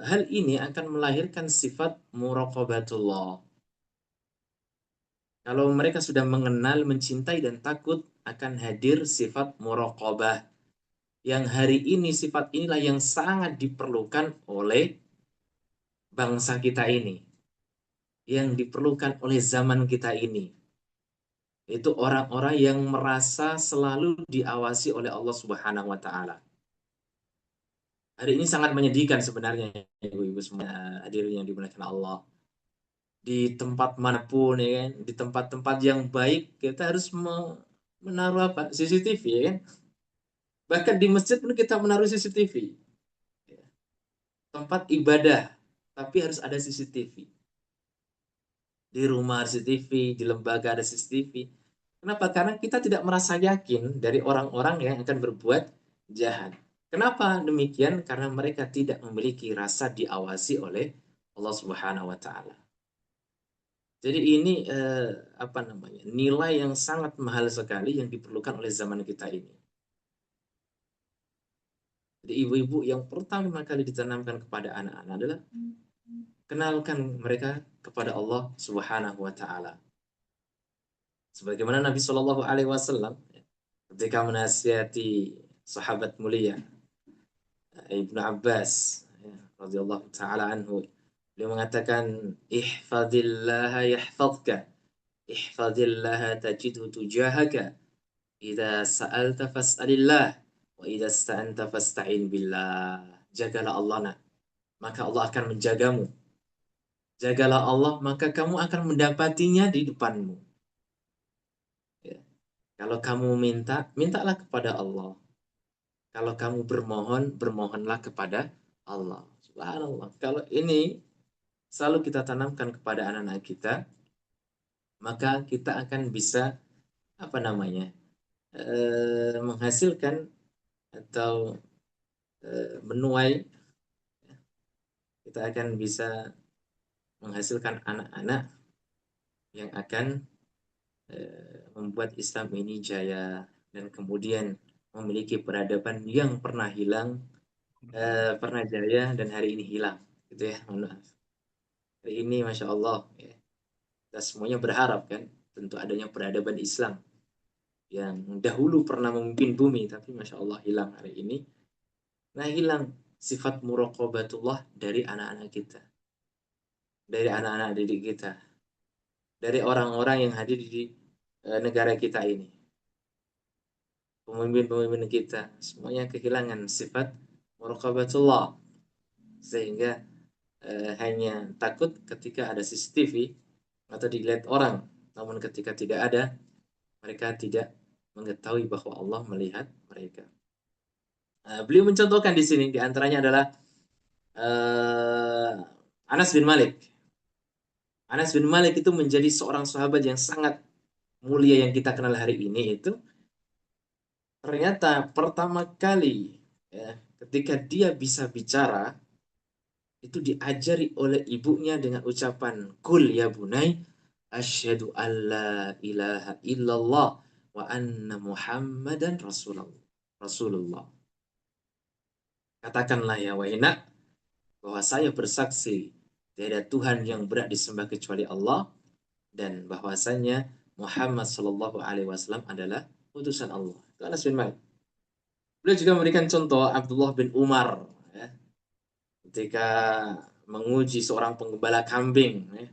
hal ini akan melahirkan sifat muraqabatullah. Kalau mereka sudah mengenal, mencintai, dan takut, akan hadir sifat muraqabah. Yang hari ini sifat inilah yang sangat diperlukan oleh bangsa kita ini. Yang diperlukan oleh zaman kita ini. Itu orang-orang yang merasa selalu diawasi oleh Allah Subhanahu wa taala. Hari ini sangat menyedihkan sebenarnya, ibu-ibu semua hadirin yang dimuliakan Allah. Di tempat manapun, ya kan, di tempat-tempat yang baik kita harus menaruh apa, CCTV, ya kan. Bahkan di masjid pun kita menaruh CCTV, tempat ibadah tapi harus ada CCTV, di rumah ada CCTV, di lembaga ada CCTV. Kenapa? Karena kita tidak merasa yakin dari orang-orang yang akan berbuat jahat. Kenapa demikian? Karena mereka tidak memiliki rasa diawasi oleh Allah Subhanahu wa taala. Jadi ini apa namanya, nilai yang sangat mahal sekali yang diperlukan oleh zaman kita ini. Jadi ibu-ibu yang pertama kali ditanamkan kepada anak-anak adalah kenalkan mereka kepada Allah Subhanahu wa taala. Sebagaimana Nabi Shallallahu alaihi wasallam ketika menasihati sahabat mulia Ibnu Abbas, ya, radhiyallahu taala anhu, beliau mengatakan ihfadillaha yahfazka, ihfadillaha tajidhu tujahaka, idza sa'alta fas'alillah, wa idza ista'anta fasta'in billah. Jagalah Allah, nak, maka Allah akan menjagamu. Jagalah Allah, maka kamu akan mendapatinya di depanmu. Ya. Kalau kamu minta, mintalah kepada Allah. Kalau kamu bermohon, bermohonlah kepada Allah. Subhanallah. Kalau ini selalu kita tanamkan kepada anak-anak kita, maka kita akan bisa apa namanya, menghasilkan atau menuai, kita akan bisa menghasilkan anak-anak yang akan membuat Islam ini jaya dan kemudian memiliki peradaban yang pernah hilang, pernah jaya dan hari ini hilang, gitu ya. Mohon maaf. Hari ini, masya Allah, ya, kita semuanya berharap kan, tentu adanya peradaban Islam yang dahulu pernah memimpin bumi, tapi masya Allah hilang hari ini. Nah, hilang sifat muraqabatullah dari anak-anak kita, dari anak-anak didik kita, dari orang-orang yang hadir di negara kita ini. Pemimpin-pemimpin kita semuanya kehilangan sifat muraqabatullah, sehingga hanya takut ketika ada CCTV atau dilihat orang, namun ketika tidak ada, mereka tidak mengetahui bahwa Allah melihat mereka. Beliau mencontohkan di sini, di antaranya adalah Anas bin Malik Anas bin Malik itu menjadi seorang sahabat yang sangat mulia yang kita kenal hari ini itu ternyata pertama kali ya, ketika dia bisa bicara itu diajari oleh ibunya dengan ucapan kul ya bunai asyhadu alla ilaha illallah wa anna muhammadan rasulullah. Katakanlah ya wahai nak bahwa saya bersaksi tiada Tuhan yang berhak disembah kecuali Allah dan bahwasanya Muhammad Shallallahu Alaihi Wasallam adalah utusan Allah. Itu Anas bin Malik. Beliau juga memberikan contoh Abdullah bin Umar ya, ketika menguji seorang penggembala kambing. Ya.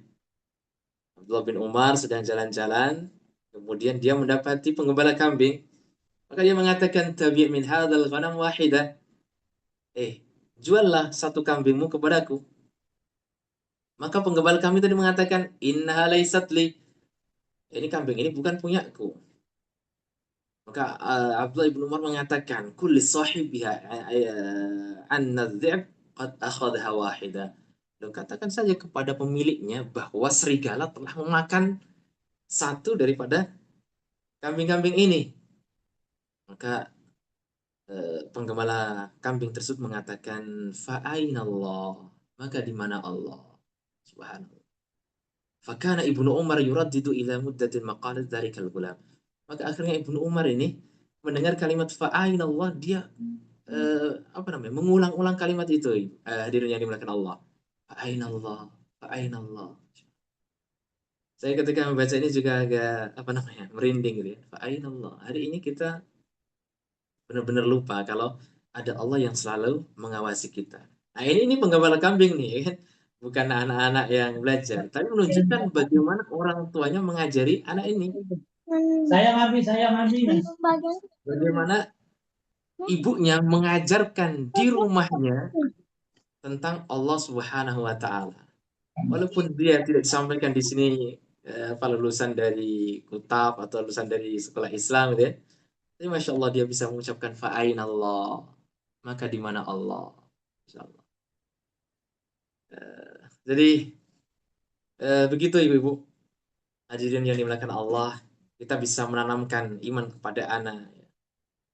Abdullah bin Umar sedang jalan-jalan, kemudian dia mendapati penggembala kambing, maka dia mengatakan tabi' min hadzal ghanam wahidah. Juallah satu kambingmu kepadaku. Maka penggembala kambing tadi mengatakan innaha laysat li. Ini kambing ini bukan punyaku. Maka Abdullah bin Umar mengatakan kulli sahibiha anna dhi'b qad akhadha wahidah. Dan katakan saja kepada pemiliknya bahwa serigala telah memakan satu daripada kambing-kambing ini. Maka penggembala kambing tersebut mengatakan fa'ainallah, maka di mana Allah subhanahu. Fakana Ibnu Umar yuraddidu ila muddatin maqalat dzalikal gulam. Maka akhirnya Ibnu Umar ini mendengar kalimat fa'ainallah, dia mengulang-ulang kalimat itu, hadirin yang dimuliakan Allah. Fa'ainallah, fa'ainallah. Saya ketika membaca ini juga agak merinding gitu ya. Fa'ainallah. Hari ini kita benar-benar lupa kalau ada Allah yang selalu mengawasi kita. Nah ini penggembala kambing nih, kan? Bukan anak-anak yang belajar, tapi menunjukkan bagaimana orang tuanya mengajari anak ini. Saya ngabi. Bagaimana ibunya mengajarkan di rumahnya tentang Allah Subhanahu wa Ta'ala. Walaupun dia tidak disampaikan di sini lulusan dari Kutab atau lulusan dari sekolah Islam gitu ya. Tapi Masya Allah dia bisa mengucapkan fa'ain Allah. Maka di mana Allah? Masya Allah. Jadi begitu ibu-ibu. Hadirin yang dimuliakan Allah. Kita bisa menanamkan iman kepada anak.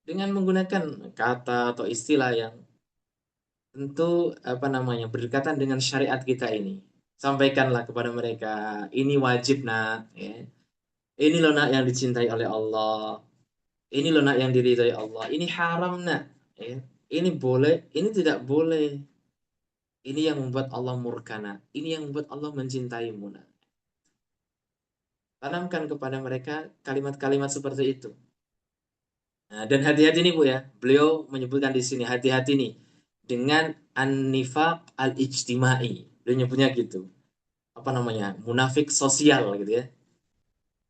Dengan menggunakan kata atau istilah yang tentu berdekatan dengan syariat kita ini. Sampaikanlah kepada mereka, ini wajib nak, ya. Ini loh nak yang dicintai oleh Allah. Ini loh nak yang diridhai Allah. Ini haram nak, ya. Ini boleh, ini tidak boleh. Ini yang membuat Allah murka nak. Ini yang membuat Allah mencintaimu nak. Tanamkan kepada mereka kalimat-kalimat seperti itu. Nah, dan hati-hati nih Bu ya. Beliau menyebutkan di sini hati-hati nih dengan an-nifaq al-ijtimai. Beliau nyebutnya gitu. Munafik sosial gitu ya.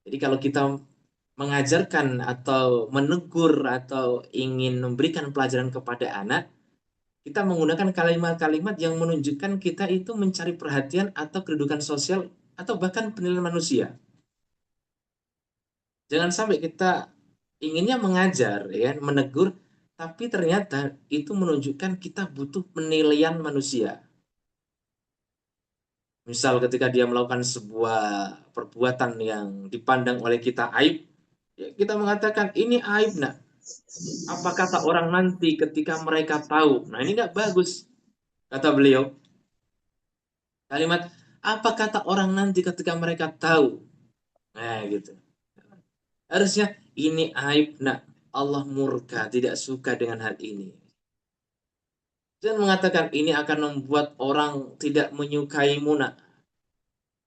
Jadi kalau kita mengajarkan atau menegur atau ingin memberikan pelajaran kepada anak, kita menggunakan kalimat-kalimat yang menunjukkan kita itu mencari perhatian atau kedudukan sosial atau bahkan penilaian manusia. Jangan sampai kita inginnya mengajar, ya, menegur, tapi ternyata itu menunjukkan kita butuh penilaian manusia. Misal ketika dia melakukan sebuah perbuatan yang dipandang oleh kita aib, ya kita mengatakan ini aib nak. Apa kata orang nanti ketika mereka tahu? Nah ini nggak bagus, kata beliau. Kalimat apa kata orang nanti ketika mereka tahu? Nah gitu. Harusnya ini aib nak. Allah murka, tidak suka dengan hal ini. Dan mengatakan ini akan membuat orang tidak menyukaimu nak.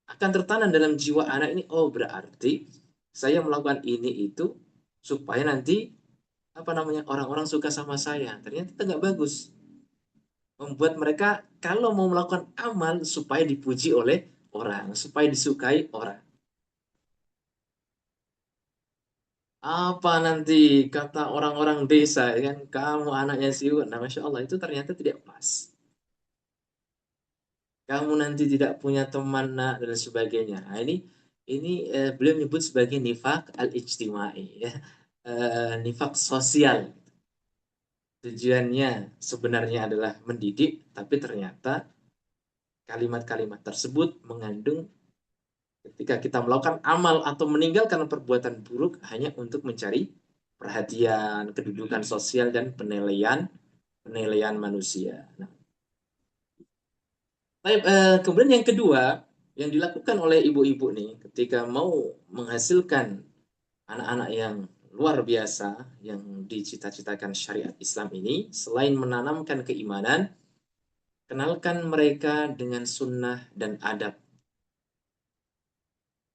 Akan tertanam dalam jiwa anak ini, oh berarti saya melakukan ini itu supaya nanti orang-orang suka sama saya. Ternyata itu nggak bagus. Membuat mereka kalau mau melakukan amal supaya dipuji oleh orang, supaya disukai orang. Apa nanti kata orang-orang desa, ya kan, kamu anaknya si Uwan. Nah, Masya Allah itu ternyata tidak pas. Kamu nanti tidak punya teman nak dan sebagainya. Nah, ini beliau menyebut sebagai nifak al-ijtimai, ya. Nifak sosial. Tujuannya sebenarnya adalah mendidik, tapi ternyata kalimat-kalimat tersebut mengandung Ketika kita melakukan amal atau meninggalkan perbuatan buruk hanya untuk mencari perhatian, kedudukan sosial, dan penilaian manusia. Nah, kemudian yang kedua yang dilakukan oleh ibu-ibu nih ketika mau menghasilkan anak-anak yang luar biasa yang dicita-citakan syariat Islam ini, selain menanamkan keimanan, kenalkan mereka dengan sunnah dan adab.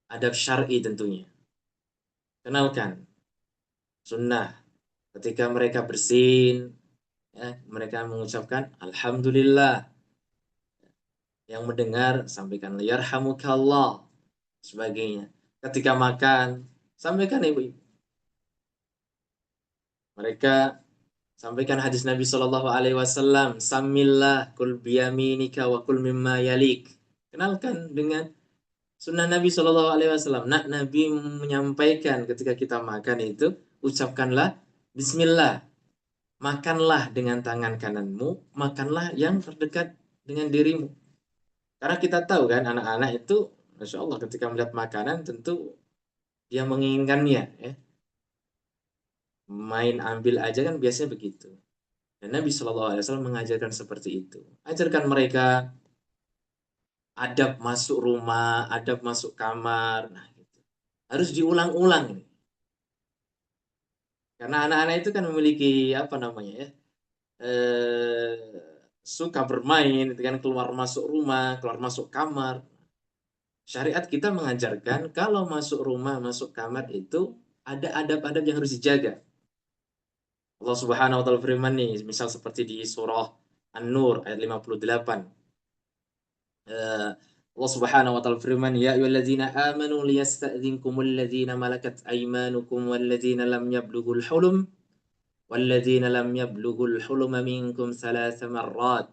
Adab syar'i tentunya. Kenalkan sunnah. Ketika mereka bersin, ya, mereka mengucapkan Alhamdulillah. Yang mendengar, sampaikan yarhamukallah, sebagainya. Ketika makan, sampaikan ibu-ibu. Mereka sampaikan hadis Nabi Shallallahu Alaihi Wasallam, Samillah kul biyaminika wa kul mimma yalik. Kenalkan dengan sunnah Nabi Shallallahu Alaihi Wasallam. Nah, Nabi menyampaikan ketika kita makan itu, ucapkanlah Bismillah. Makanlah dengan tangan kananmu, makanlah yang terdekat dengan dirimu. Karena kita tahu kan anak-anak itu, Masya Allah ketika melihat makanan tentu dia menginginkannya. Ya. Main ambil aja kan biasanya begitu. Dan Nabi Shallallahu Alaihi Wasallam mengajarkan seperti itu. Ajarkan mereka adab masuk rumah, adab masuk kamar. Nah, gitu. Harus diulang-ulang ini. Karena anak-anak itu kan memiliki apa namanya ya, suka bermain, itu kan keluar masuk rumah, keluar masuk kamar. Syariat kita mengajarkan kalau masuk rumah, masuk kamar itu ada adab-adab yang harus dijaga. Allah Subhanahu wa taala firman nih, misal seperti di surah An-Nur ayat 58. Allah Subhanahu wa taala firman, ya ayyuhalladzina amanu liyasta'dzinkumul ladzina malakat aymanukum walladzina lam yablughul hulum walladzina lam yablughul huluma minkum thalatha marrat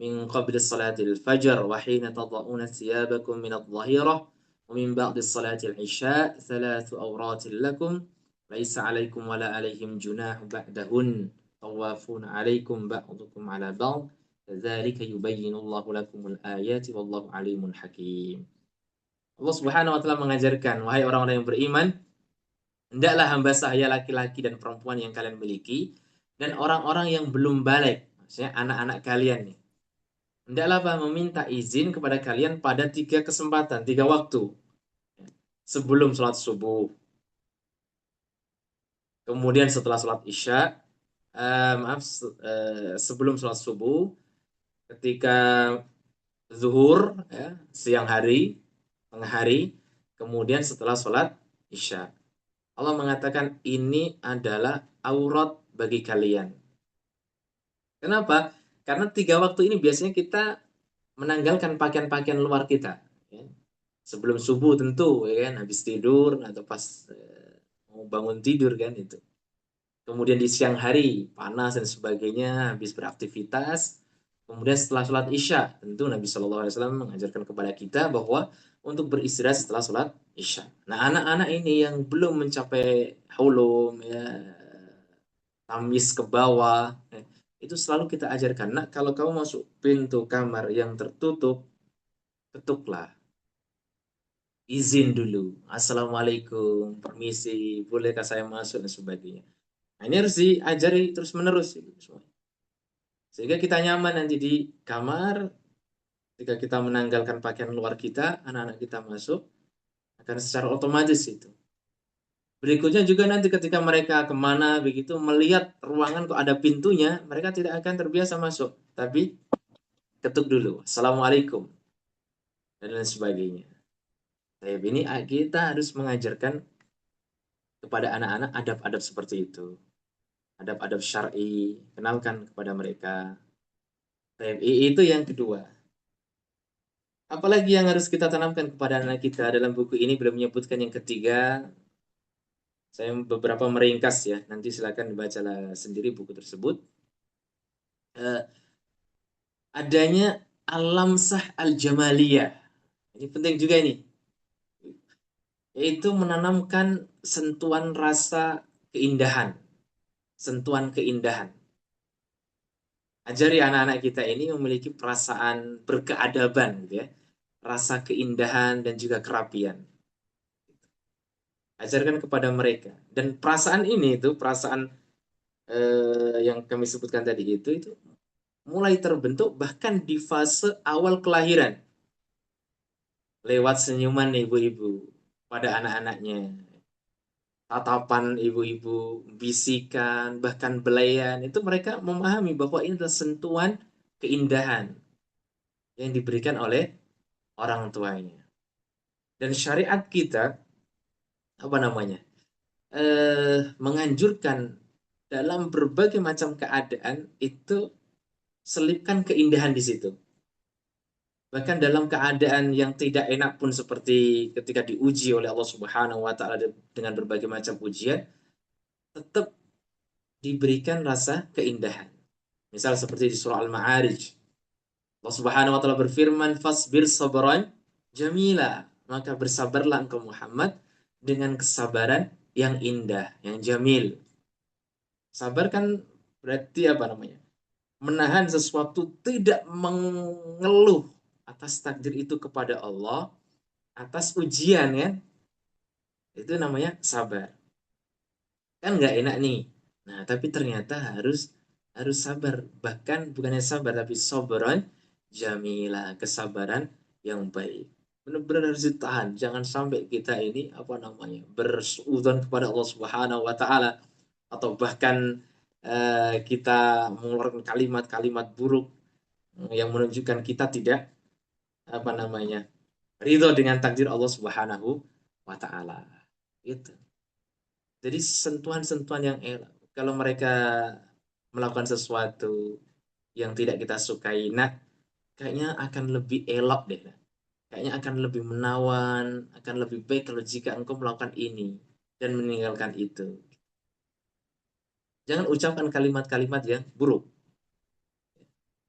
min qabli salatil fajr wa hina tad'una thiyabakum min adh-dhahirah wa min ba'di salatil isya thalathu awratin lakum laisa 'alaikum wa la 'alaihim junahu ba'dahun tawafuna 'alaikum ba'dukum 'ala ba'd kadzalika yubayyinullahu lakumul ayati wallahu 'alimun hakim. Allah Subhanahu wa taala mengajarkan, wahai orang-orang yang beriman, hendaklah hamba sahaya laki-laki dan perempuan yang kalian miliki dan orang-orang yang belum balik, maksudnya anak-anak kalian nih. Hendaklah apa? Meminta izin kepada kalian pada 3 kesempatan, 3 waktu. Sebelum sholat subuh, kemudian setelah sholat isya, sebelum sholat subuh, ketika zuhur, ya, siang hari, tengah hari, kemudian setelah sholat isya. Allah mengatakan ini adalah aurat bagi kalian. Kenapa? Karena 3 waktu ini biasanya kita menanggalkan pakaian-pakaian luar kita. Ya. Sebelum subuh tentu, ya kan, habis tidur atau pas mau bangun tidur kan itu. Kemudian di siang hari panas dan sebagainya, habis beraktivitas. Kemudian setelah sholat isya, tentu Nabi Shallallahu Alaihi Wasallam mengajarkan kepada kita bahwa untuk beristirahat setelah sholat isya. Nah, anak-anak ini yang belum mencapai hulum, ya, tamis ke bawah, ya, itu selalu kita ajarkan. Nah, kalau kamu masuk pintu kamar yang tertutup, ketuklah, izin dulu, assalamualaikum, permisi, bolehkah saya masuk dan sebagainya. Nah, ini harus diajari terus menerus, sehingga kita nyaman nanti di kamar. Ketika kita menanggalkan pakaian luar kita, anak-anak kita masuk, akan secara otomatis itu. Berikutnya juga nanti ketika mereka kemana begitu, melihat ruangan kok ada pintunya, mereka tidak akan terbiasa masuk. Tapi ketuk dulu, assalamualaikum, dan lain sebagainya. Tapi ini kita harus mengajarkan kepada anak-anak adab-adab seperti itu. Adab-adab syar'i, kenalkan kepada mereka. Tapi itu yang kedua. Apalagi yang harus kita tanamkan kepada anak kita, dalam buku ini belum menyebutkan yang ketiga. Saya beberapa meringkas ya, nanti silakan dibaca sendiri buku tersebut. Adanya alamsah al-jamaliyah. Ini penting juga ini. Yaitu menanamkan sentuhan rasa keindahan. Sentuhan keindahan. Ajari anak-anak kita ini memiliki perasaan berkeadaban gitu ya. rasa keindahan dan juga kerapian. Ajarkan kepada mereka. Dan perasaan ini itu, perasaan yang kami sebutkan tadi itu mulai terbentuk bahkan di fase awal kelahiran. Lewat senyuman ibu-ibu pada anak-anaknya. Tatapan ibu-ibu, bisikan, bahkan belayan. Itu mereka memahami bahwa ini adalah sentuhan keindahan yang diberikan oleh orang tuanya. Dan syariat kita, apa namanya, menganjurkan dalam berbagai macam keadaan itu selipkan keindahan di situ. Bahkan dalam keadaan yang tidak enak pun seperti ketika diuji oleh Allah Subhanahu wa taala dengan berbagai macam ujian, tetap diberikan rasa keindahan. Misal seperti di surah Al-Ma'arij. Allah Subhanahu wa taala berfirman, "Fasbir sabran jamila." Maka bersabarlah engkau Muhammad dengan kesabaran yang indah, yang jamil. Sabar kan berarti apa namanya? Menahan sesuatu, tidak mengeluh atas takdir itu kepada Allah, atas ujian ya, itu namanya sabar. Kan nggak enak nih. Nah, tapi ternyata harus sabar. Bahkan bukannya sabar, tapi sabran jamila, kesabaran yang baik. Benar-benar harus ditahan. Jangan sampai kita ini apa namanya bersuudzon kepada Allah Subhanahu Wa Taala atau bahkan kita mengeluarkan kalimat-kalimat buruk yang menunjukkan kita tidak apa namanya ridho dengan takdir Allah Subhanahu wa taala. Itu. Jadi sentuhan-sentuhan yang elok. Kalau mereka melakukan sesuatu yang tidak kita sukai, nah kayaknya akan lebih elok deh. Kayaknya akan lebih menawan, akan lebih baik kalau jika engkau melakukan ini dan meninggalkan itu. Jangan ucapkan kalimat-kalimat yang buruk.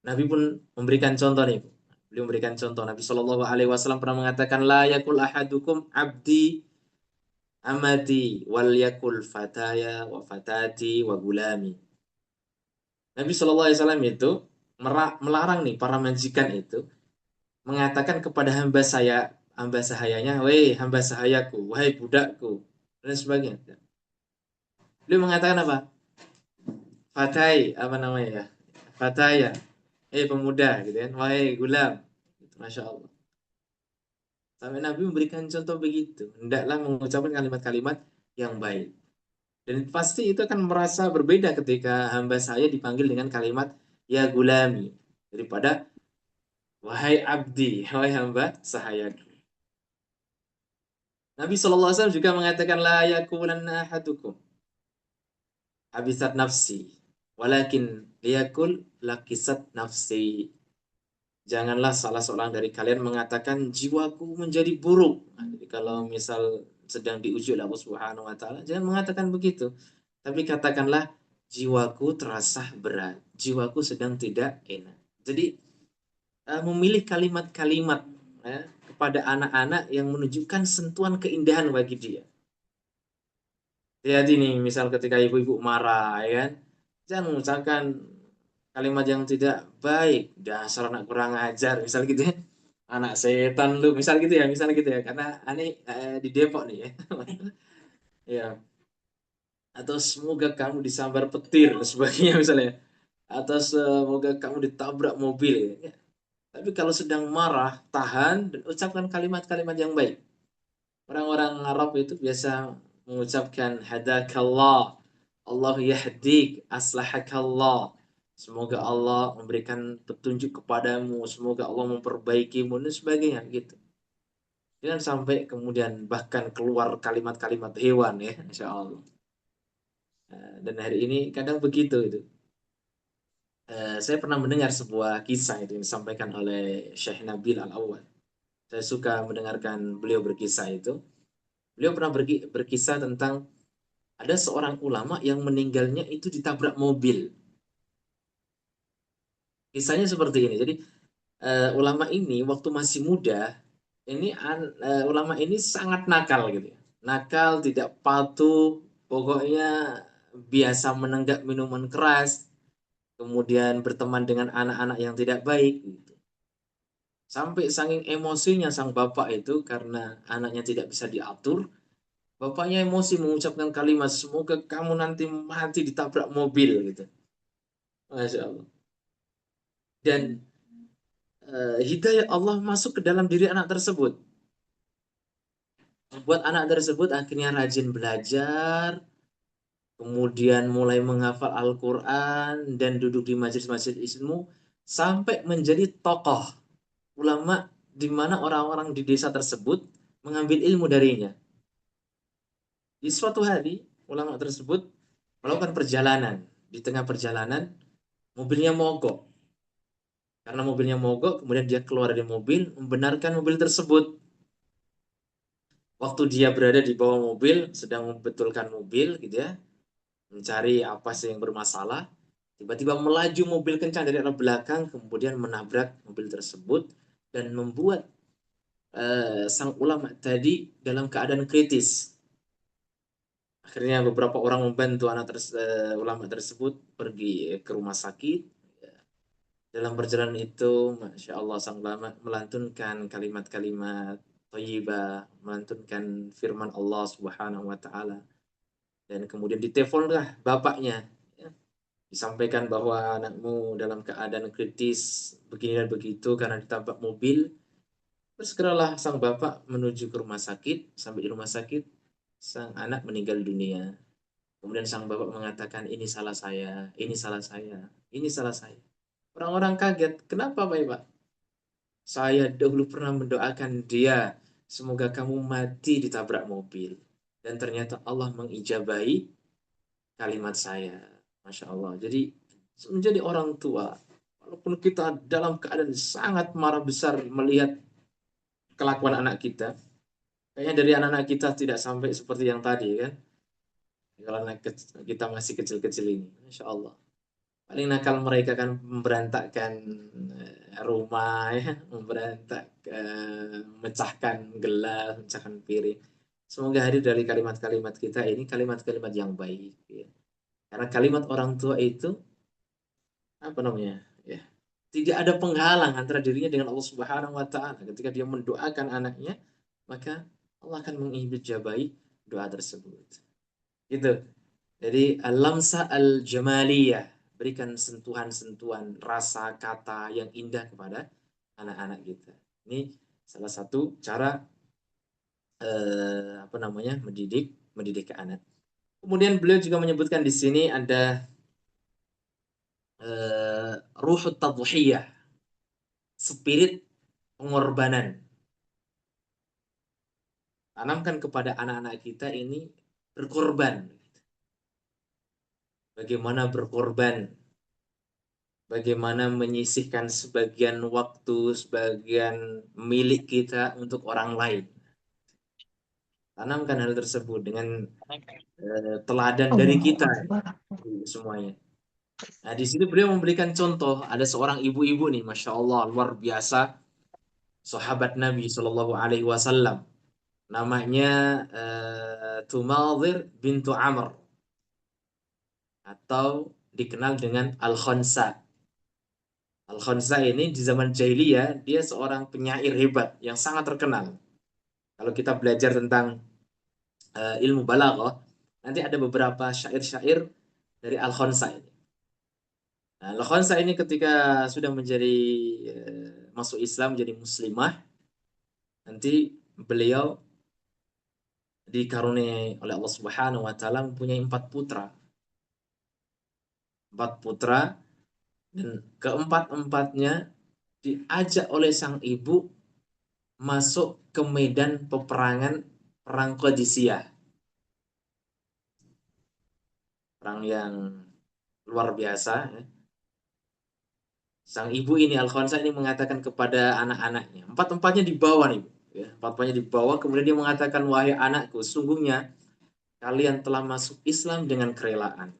Nabi pun memberikan contoh nih. Beliau memberikan contoh. Nabi Shallallahu Alaihi Wasallam pernah mengatakan, la yakul ahadukum abdi amati wal yakul fataya wa fatati wa gulami. Nabi Shallallahu Alaihi Wasallam itu melarang nih para majikan itu mengatakan kepada hamba sahayanya, wahai hamba sahayaku, wahai budakku, dan sebagainya. Beliau mengatakan apa? Fatai, apa namanya ya? Fataya, pemuda, gitu kan? Wahai gulam, Masya Allah. Sampai Nabi memberikan contoh begitu. Hendaklah mengucapkan kalimat-kalimat yang baik. Dan pasti itu akan merasa berbeda ketika hamba saya dipanggil dengan kalimat ya gulami. Daripada wahai abdi, wahai hamba sahaya. Nabi SAW juga mengatakan la yakulanna ahadukum habisat nafsi. Walakin liyakul lakisat nafsi. Janganlah salah seorang dari kalian mengatakan jiwaku menjadi buruk. Nah, jadi kalau misal sedang diuji oleh Allah Subhanahu wa taala, jangan mengatakan begitu. Tapi katakanlah jiwaku terasa berat, jiwaku sedang tidak enak. Jadi memilih kalimat-kalimat kepada anak-anak yang menunjukkan sentuhan keindahan bagi dia. Jadi nih, misal ketika ibu-ibu marah, ya kan, jangan mengucapkan kalimat yang tidak baik, dasar anak kurang ajar, misal gitu ya, anak setan lu, misal gitu ya, karena aneh di Depok nih ya, ya, atau semoga kamu disambar petir dan sebagainya misalnya, atau semoga kamu ditabrak mobil, ya. Tapi kalau sedang marah, tahan dan ucapkan kalimat-kalimat yang baik. Orang-orang Arab itu biasa mengucapkan hadakallah, Allah yahdik, aslahakallah. Semoga Allah memberikan petunjuk kepadamu, semoga Allah memperbaikimu dan sebagainya gitu. Jangan sampai kemudian bahkan keluar kalimat-kalimat hewan ya, insya Allah. Dan hari ini kadang begitu itu. Saya pernah mendengar sebuah kisah itu yang disampaikan oleh Syekh Nabil Al-Awwal. Saya suka mendengarkan beliau berkisah itu. Beliau pernah berkisah tentang ada seorang ulama yang meninggalnya itu ditabrak mobil. Kisahnya seperti ini. Jadi ulama ini waktu masih muda, ini ulama ini sangat nakal gitu ya. Nakal, tidak patuh, pokoknya biasa menenggak minuman keras, kemudian berteman dengan anak-anak yang tidak baik gitu. Sampai saking emosinya sang bapak itu karena anaknya tidak bisa diatur, bapaknya emosi mengucapkan kalimat, semoga kamu nanti mati ditabrak mobil gitu. Masya Allah. Dan hidayah Allah masuk ke dalam diri anak tersebut. Membuat anak tersebut akhirnya rajin belajar, kemudian mulai menghafal Al-Quran dan duduk di majelis-majelis ilmu sampai menjadi tokoh ulama di mana orang-orang di desa tersebut mengambil ilmu darinya. Di suatu hari, ulama tersebut melakukan perjalanan. Di tengah perjalanan, mobilnya mogok. Karena mobilnya mogok, kemudian dia keluar dari mobil, membenarkan mobil tersebut. Waktu dia berada di bawah mobil, sedang membetulkan mobil, gitu ya, mencari apa sih yang bermasalah, tiba-tiba melaju mobil kencang dari arah belakang, kemudian menabrak mobil tersebut, dan membuat sang ulama tadi dalam keadaan kritis. Akhirnya beberapa orang membantu ulama tersebut pergi ke rumah sakit. Dalam perjalanan itu, Masya Allah, sang ulama melantunkan kalimat-kalimat thayyibah, melantunkan firman Allah Subhanahu wa Ta'ala. Dan kemudian diteleponlah bapaknya. Ya. Disampaikan bahwa anakmu dalam keadaan kritis, begini dan begitu karena ditabrak mobil. Bersegeralah sang bapak menuju ke rumah sakit. Sampai di rumah sakit, sang anak meninggal dunia. Kemudian sang bapak mengatakan, ini salah saya, ini salah saya, ini salah saya. Orang-orang kaget, kenapa Pak? Saya dahulu pernah mendoakan dia, semoga kamu mati ditabrak mobil. Dan ternyata Allah mengijabahi kalimat saya. Masya Allah. Jadi menjadi orang tua, walaupun kita dalam keadaan sangat marah besar melihat kelakuan anak kita, kayaknya dari anak-anak kita tidak sampai seperti yang tadi kan. Kalau anak kita masih kecil-kecil ini, Masya Allah. Paling nakal mereka kan memberantakkan rumah, ya, memberantak, memecahkan gelas, memecahkan piring. Semoga hadir dari kalimat-kalimat kita ini kalimat-kalimat yang baik. Ya. Karena kalimat orang tua itu apa namanya? Ya, tidak ada penghalang antara dirinya dengan Allah Subhanahu Wa Taala. Ketika dia mendoakan anaknya, maka Allah akan mengijabahi doa tersebut. Gitu. Jadi al-lamsa al-jamaliyah, berikan sentuhan-sentuhan rasa kata yang indah kepada anak-anak kita. Ini salah satu cara apa namanya mendidik ke anak. Kemudian beliau juga menyebutkan di sini ada ruhut tadhiyah, spirit pengorbanan. Tanamkan kepada anak-anak kita ini berkorban. Bagaimana berkorban, bagaimana menyisihkan sebagian waktu, sebagian milik kita untuk orang lain. Tanamkan hal tersebut dengan teladan dari kita semuanya. Nah, di sini beliau memberikan contoh. Ada seorang ibu-ibu nih, Masya Allah, luar biasa. Sahabat Nabi Shallallahu Alaihi Wasallam. Namanya Tumadir bintu Amr. Atau dikenal dengan Al-Khansa. Al-Khansa ini di zaman jahiliyah, dia seorang penyair hebat yang sangat terkenal. Kalau kita belajar tentang ilmu balaghah, nanti ada beberapa syair-syair dari Al-Khansa ini. Nah, Al-Khansa ini ketika sudah menjadi masuk Islam, menjadi muslimah, nanti beliau dikaruniai oleh Allah Subhanahu wa taala mempunyai 4 putra. 4 putra dan keempat-empatnya diajak oleh sang ibu masuk ke medan peperangan perang Qadisiyah. Perang yang luar biasa. Ya. Sang ibu ini Al-Khansa ini mengatakan kepada anak-anaknya, empat-empatnya dibawa nih, ya, empat-empatnya dibawa, kemudian dia mengatakan, wahai anakku, sungguhnya kalian telah masuk Islam dengan kerelaan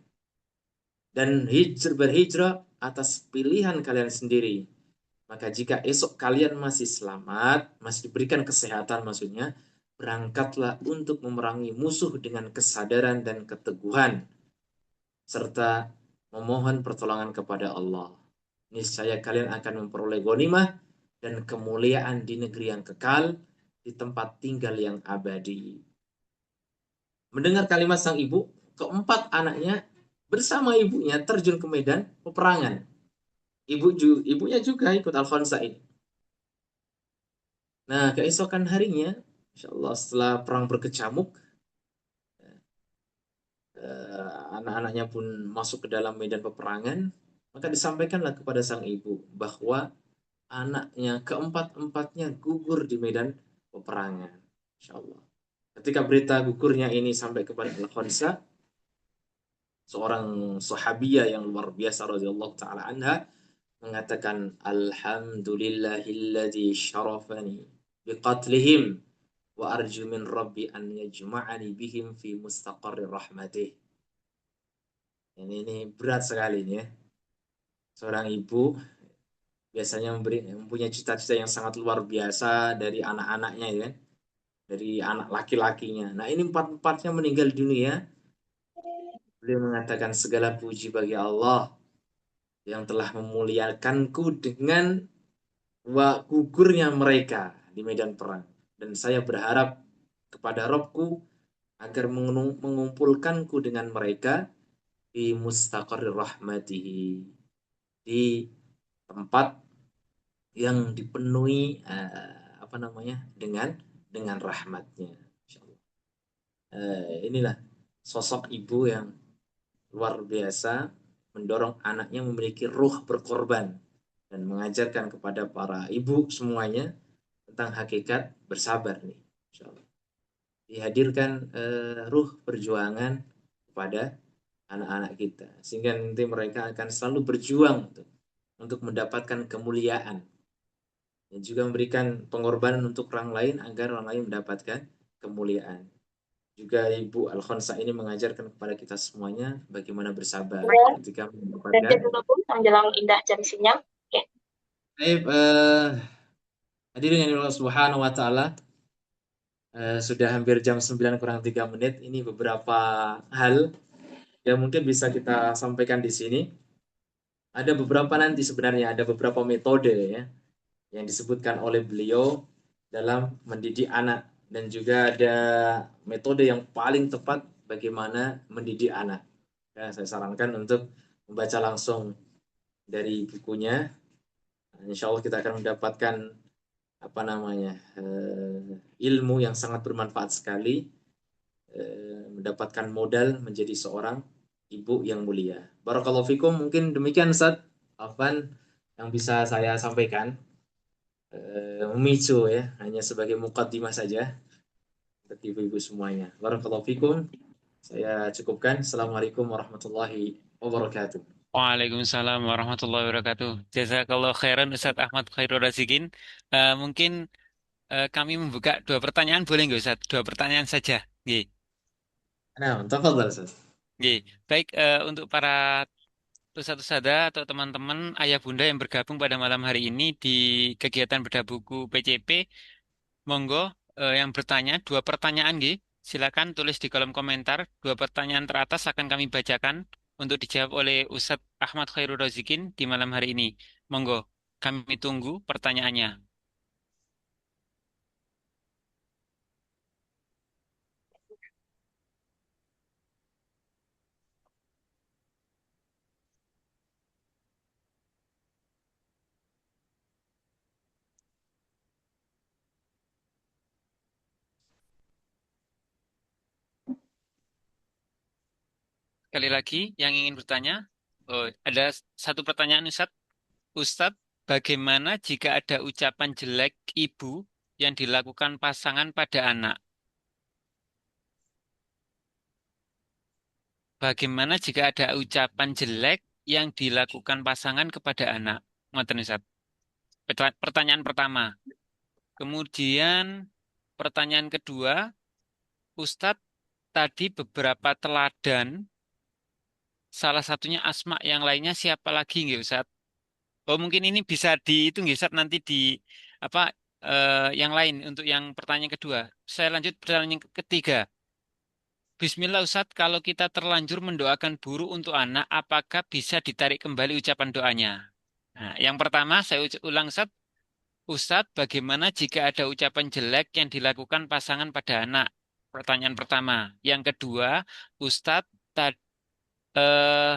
dan berhijrah atas pilihan kalian sendiri. Maka jika esok kalian masih selamat, masih diberikan kesehatan maksudnya, berangkatlah untuk memerangi musuh dengan kesadaran dan keteguhan, serta memohon pertolongan kepada Allah. Niscaya kalian akan memperoleh ghanimah dan kemuliaan di negeri yang kekal, di tempat tinggal yang abadi. Mendengar kalimat sang ibu, keempat anaknya bersama ibunya terjun ke medan peperangan. Ibunya juga ikut Al-Khansa ini. Nah, keesokan harinya, Insya Allah setelah perang berkecamuk, anak-anaknya pun masuk ke dalam medan peperangan, maka disampaikanlah kepada sang ibu bahwa anaknya keempat-empatnya gugur di medan peperangan. Insya Allah. Ketika berita gugurnya ini sampai kepada Al-Khansa, seorang sahabiyah yang luar biasa radhiyallahu taala anha mengatakan alhamdulillahilladzi syarafani biqatlihim wa arju min rabbi an yajma'ani bihim fi mustaqarri rahmatih. Ini berat sekali ini ya. Seorang ibu biasanya mempunyai cita-cita yang sangat luar biasa dari anak-anaknya ya kan? Dari anak laki-lakinya. Nah, ini empat-empatnya meninggal dunia. Beliau mengatakan segala puji bagi Allah yang telah memuliakanku dengan gugurnya mereka di medan perang. Dan saya berharap kepada Robku agar mengumpulkanku dengan mereka di mustaqarrir rahmatihi, di tempat yang dipenuhi apa namanya dengan rahmatnya. Insyaallah. Inilah sosok ibu yang luar biasa mendorong anaknya memiliki ruh berkorban dan mengajarkan kepada para ibu semuanya tentang hakikat bersabar nih. Insyaallah. Dihadirkan ruh perjuangan kepada anak-anak kita sehingga nanti mereka akan selalu berjuang untuk mendapatkan kemuliaan dan juga memberikan pengorbanan untuk orang lain agar orang lain mendapatkan kemuliaan. Juga Ibu Al-Khonsa ini mengajarkan kepada kita semuanya bagaimana bersabar ketika mendapatkan menjelang indah cari sinyal. Oke. Baik, hadirin yang Allah Subhanahu wa taala, sudah hampir jam 9 kurang 3 menit. Ini beberapa hal yang mungkin bisa kita sampaikan di sini. Ada beberapa nanti sebenarnya ada beberapa metode ya yang disebutkan oleh beliau dalam mendidik anak dan juga ada metode yang paling tepat bagaimana mendidik anak. Ya, saya sarankan untuk membaca langsung dari bukunya. Insya Allah kita akan mendapatkan apa namanya ilmu yang sangat bermanfaat sekali, mendapatkan modal menjadi seorang ibu yang mulia. Barakallahu fikum. Mungkin demikian Ustaz Afwan yang bisa saya sampaikan. Memicu ya, hanya sebagai mukaddimah saja untuk ibu-ibu semuanya. Barakallahu fikum. Saya cukupkan. Assalamualaikum warahmatullahi wabarakatuh. Waalaikumsalam warahmatullahi wabarakatuh. Jazakallah khairan Ustadz Ahmad Khairul Razikin. Mungkin kami membuka dua pertanyaan, boleh nggak Ustadz? Dua pertanyaan saja. Nggih. Nah, tafadhal Ustaz. Nggih. Baik, untuk para Ustadz-Ustadzah atau teman-teman ayah bunda yang bergabung pada malam hari ini di kegiatan bedah buku PCP, monggo yang bertanya dua pertanyaan nggih. Silakan tulis di kolom komentar. Dua pertanyaan teratas akan kami bacakan untuk dijawab oleh Ustadz Ahmad Khairul Razikin di malam hari ini. Monggo, kami tunggu pertanyaannya. Sekali lagi, yang ingin bertanya, ada satu pertanyaan Ustadz. Ustadz, bagaimana jika ada ucapan jelek ibu yang dilakukan pasangan pada anak? Bagaimana jika ada ucapan jelek yang dilakukan pasangan kepada anak? Ngoten Ustaz. Pertanyaan pertama. Kemudian pertanyaan kedua, Ustadz tadi beberapa teladan, salah satunya Asma, yang lainnya siapa lagi nggih Ustadz? Oh mungkin ini bisa di itu nggih Ustadz nanti di apa yang lain untuk yang pertanyaan kedua. Saya lanjut pertanyaan yang ketiga. Bismillah Ustadz, kalau kita terlanjur mendoakan buruk untuk anak, apakah bisa ditarik kembali ucapan doanya? Nah, yang pertama saya ulang Ustadz, Ustadz, bagaimana jika ada ucapan jelek yang dilakukan pasangan pada anak? Pertanyaan pertama. Yang kedua, Ustadz, eh,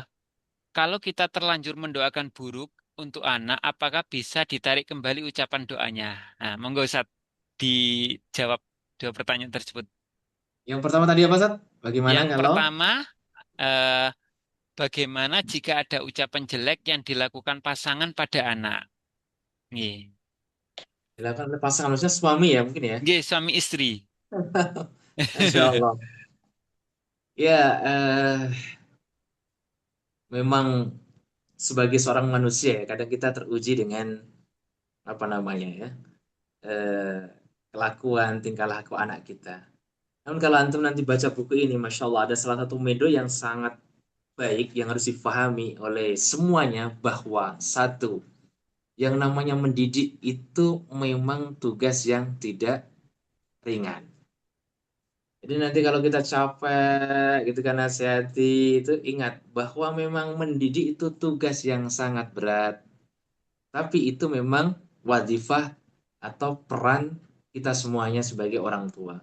kalau kita terlanjur mendoakan buruk untuk anak, apakah bisa ditarik kembali ucapan doanya? Nah, monggo Ustadz dijawab dua pertanyaan tersebut. Yang pertama tadi apa, Sat? Bagaimana Yang kalau pertama, eh, bagaimana jika ada ucapan jelek yang dilakukan pasangan pada anak? Nggih. dilakukan oleh pasangan, maksudnya suami ya mungkin ya? Nggih, suami istri. Masya Allah. Ya, memang sebagai seorang manusia ya, kadang kita teruji dengan apa namanya ya, eh, kelakuan, tingkah laku anak kita. Namun kalau antum nanti baca buku ini, Masya Allah, ada salah satu medo yang sangat baik yang harus difahami oleh semuanya bahwa satu, yang namanya mendidik itu memang tugas yang tidak ringan. Jadi nanti kalau kita capek gitu kan nasihati itu ingat bahwa memang mendidik itu tugas yang sangat berat. Tapi itu memang wadifah atau peran kita semuanya sebagai orang tua.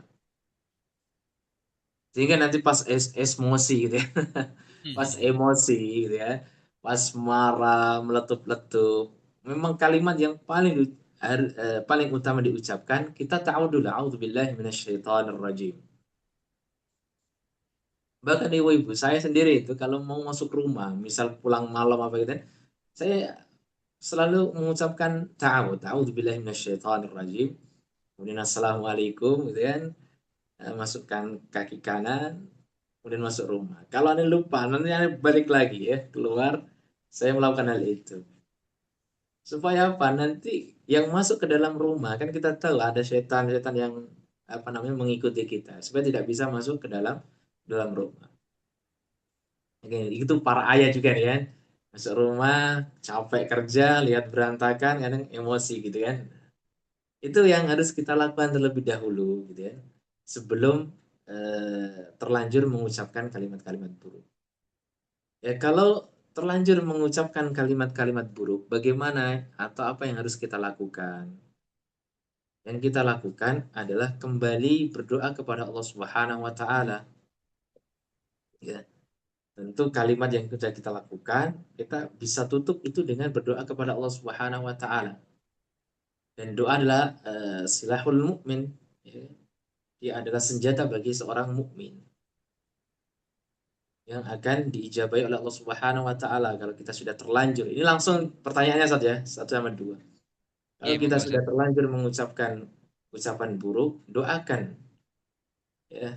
Sehingga nanti pas emosi gitu ya, pas emosi gitu ya, pas marah, meletup-letup, memang kalimat yang paling utama diucapkan kita ta'awudul a'udzubillahi minasyaitonirrajim. Bahkan ibu-ibu saya sendiri itu kalau mau masuk rumah, misal pulang malam apa gitu, saya selalu mengucapkan ta'awudzubillahi minasyaitonirrajim. Kemudian assalamualaikum gitu kan. Masukkan kaki kanan, kemudian masuk rumah. Kalau anda lupa, nanti anda balik lagi ya, keluar, saya melakukan hal itu. Supaya apa? Nanti yang masuk ke dalam rumah, kan kita tahu ada setan-setan yang apa namanya mengikuti kita, supaya tidak bisa masuk ke dalam dalam rumah. Oke, itu para ayah juga nih kan. Masuk rumah, capek kerja, lihat berantakan, kadang emosi gitu kan. Itu yang harus kita lakukan terlebih dahulu gitu ya. Sebelum terlanjur mengucapkan kalimat-kalimat buruk. Ya kalau terlanjur mengucapkan kalimat-kalimat buruk, bagaimana atau apa yang harus kita lakukan? Yang kita lakukan adalah kembali berdoa kepada Allah Subhanahu wa taala. Ya, tentu kalimat yang sudah kita lakukan, kita bisa tutup itu dengan berdoa kepada Allah Subhanahu wa taala. Dan doa adalah silahul mukmin. Ya. Dia adalah senjata bagi seorang mukmin yang akan diijabahi oleh Allah Subhanahu wa taala kalau kita sudah terlanjur. Ini langsung pertanyaannya saja, satu sama dua. Kalau Nggih, kita monggo sudah Ustadz. terlanjur mengucapkan ucapan buruk, doakan ya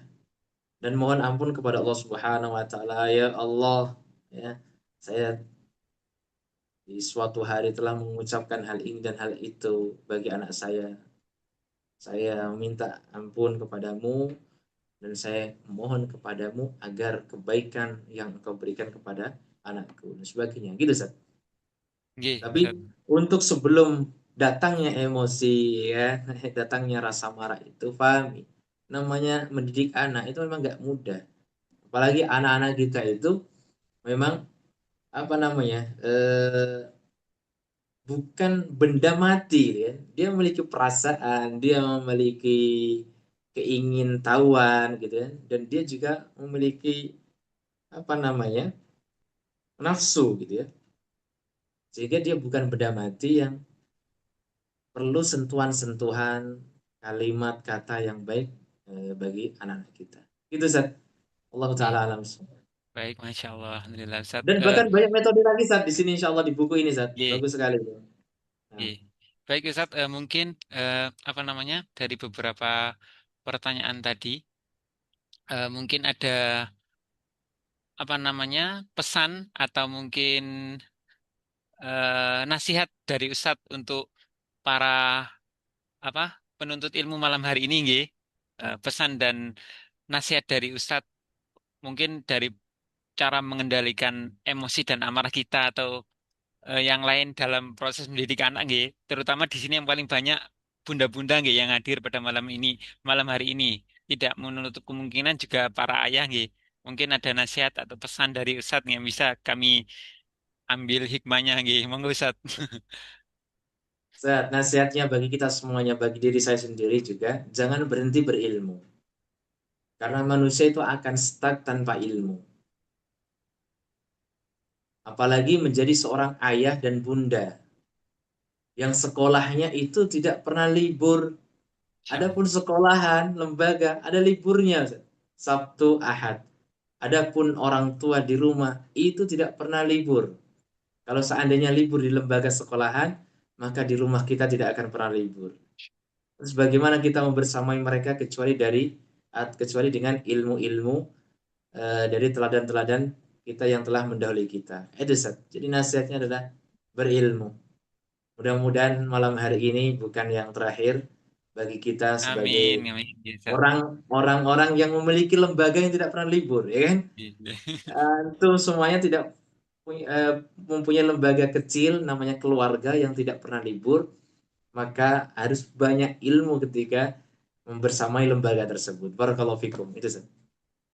dan mohon ampun kepada Allah Subhanahu wa taala, ya Allah, ya. Saya di suatu hari telah mengucapkan hal ini dan hal itu bagi anak saya. Saya minta ampun kepadamu dan saya mohon kepadamu agar kebaikan yang engkau berikan kepada anakku dan sebagainya. Gitu, Ustaz. Nggih, Tapi Ustadz. untuk sebelum datangnya emosi ya, datangnya rasa marah itu pahami. Namanya mendidik anak itu memang nggak mudah. Apalagi anak-anak kita itu memang apa namanya bukan benda mati gitu ya. Dia memiliki perasaan, dia memiliki keingintahuan gitu ya. Dan dia juga memiliki apa namanya nafsu gitu ya. Sehingga dia bukan benda mati yang perlu sentuhan-sentuhan kalimat kata yang baik bagi anak-anak kita. Itu Zat. Allah Nggih. taala alam. Baik, Masya Allah. Alhamdulillah, Ustadz. Dan bahkan banyak metode lagi Zat di sini insya Allah di buku ini Zat. Nggih, Bagus sekali. Nah, nggih. Baik, Ustadz. Mungkin apa namanya dari beberapa pertanyaan tadi, mungkin ada apa namanya pesan atau mungkin nasihat dari Ustadz untuk para apa penuntut ilmu malam hari ini, nggih. Pesan dan nasihat dari Ustadz mungkin dari cara mengendalikan emosi dan amarah kita atau yang lain dalam proses mendidik anak, nggih. Terutama di sini yang paling banyak bunda-bunda, nggih, yang hadir pada malam hari ini. Tidak menutup kemungkinan juga para ayah, nggih. Mungkin ada nasihat atau pesan dari Ustadz yang bisa kami ambil hikmahnya, nggih. Monggo Ustadz. Nasihatnya bagi kita semuanya, bagi diri saya sendiri juga, jangan berhenti berilmu. Karena manusia itu akan stuck tanpa ilmu. Apalagi menjadi seorang ayah dan bunda yang sekolahnya itu tidak pernah libur. Adapun sekolahan, lembaga, ada liburnya, Sabtu, Ahad. Adapun orang tua di rumah, itu tidak pernah libur. Kalau seandainya libur di lembaga sekolahan, maka di rumah kita tidak akan pernah libur. Terus bagaimana kita membersamai mereka kecuali dengan ilmu-ilmu dari teladan-teladan kita yang telah mendahului kita. Itu Ustaz. Jadi nasihatnya adalah berilmu. Mudah-mudahan malam hari ini bukan yang terakhir bagi kita sebagai Amin, amin. Ya, Ustaz. orang-orang yang memiliki lembaga yang tidak pernah libur, ya kan? Iya. Antum semuanya tidak mempunyai lembaga kecil namanya keluarga yang tidak pernah libur, maka harus banyak ilmu ketika membersamai lembaga tersebut. Barakallahu fikum. Itu Ustaz.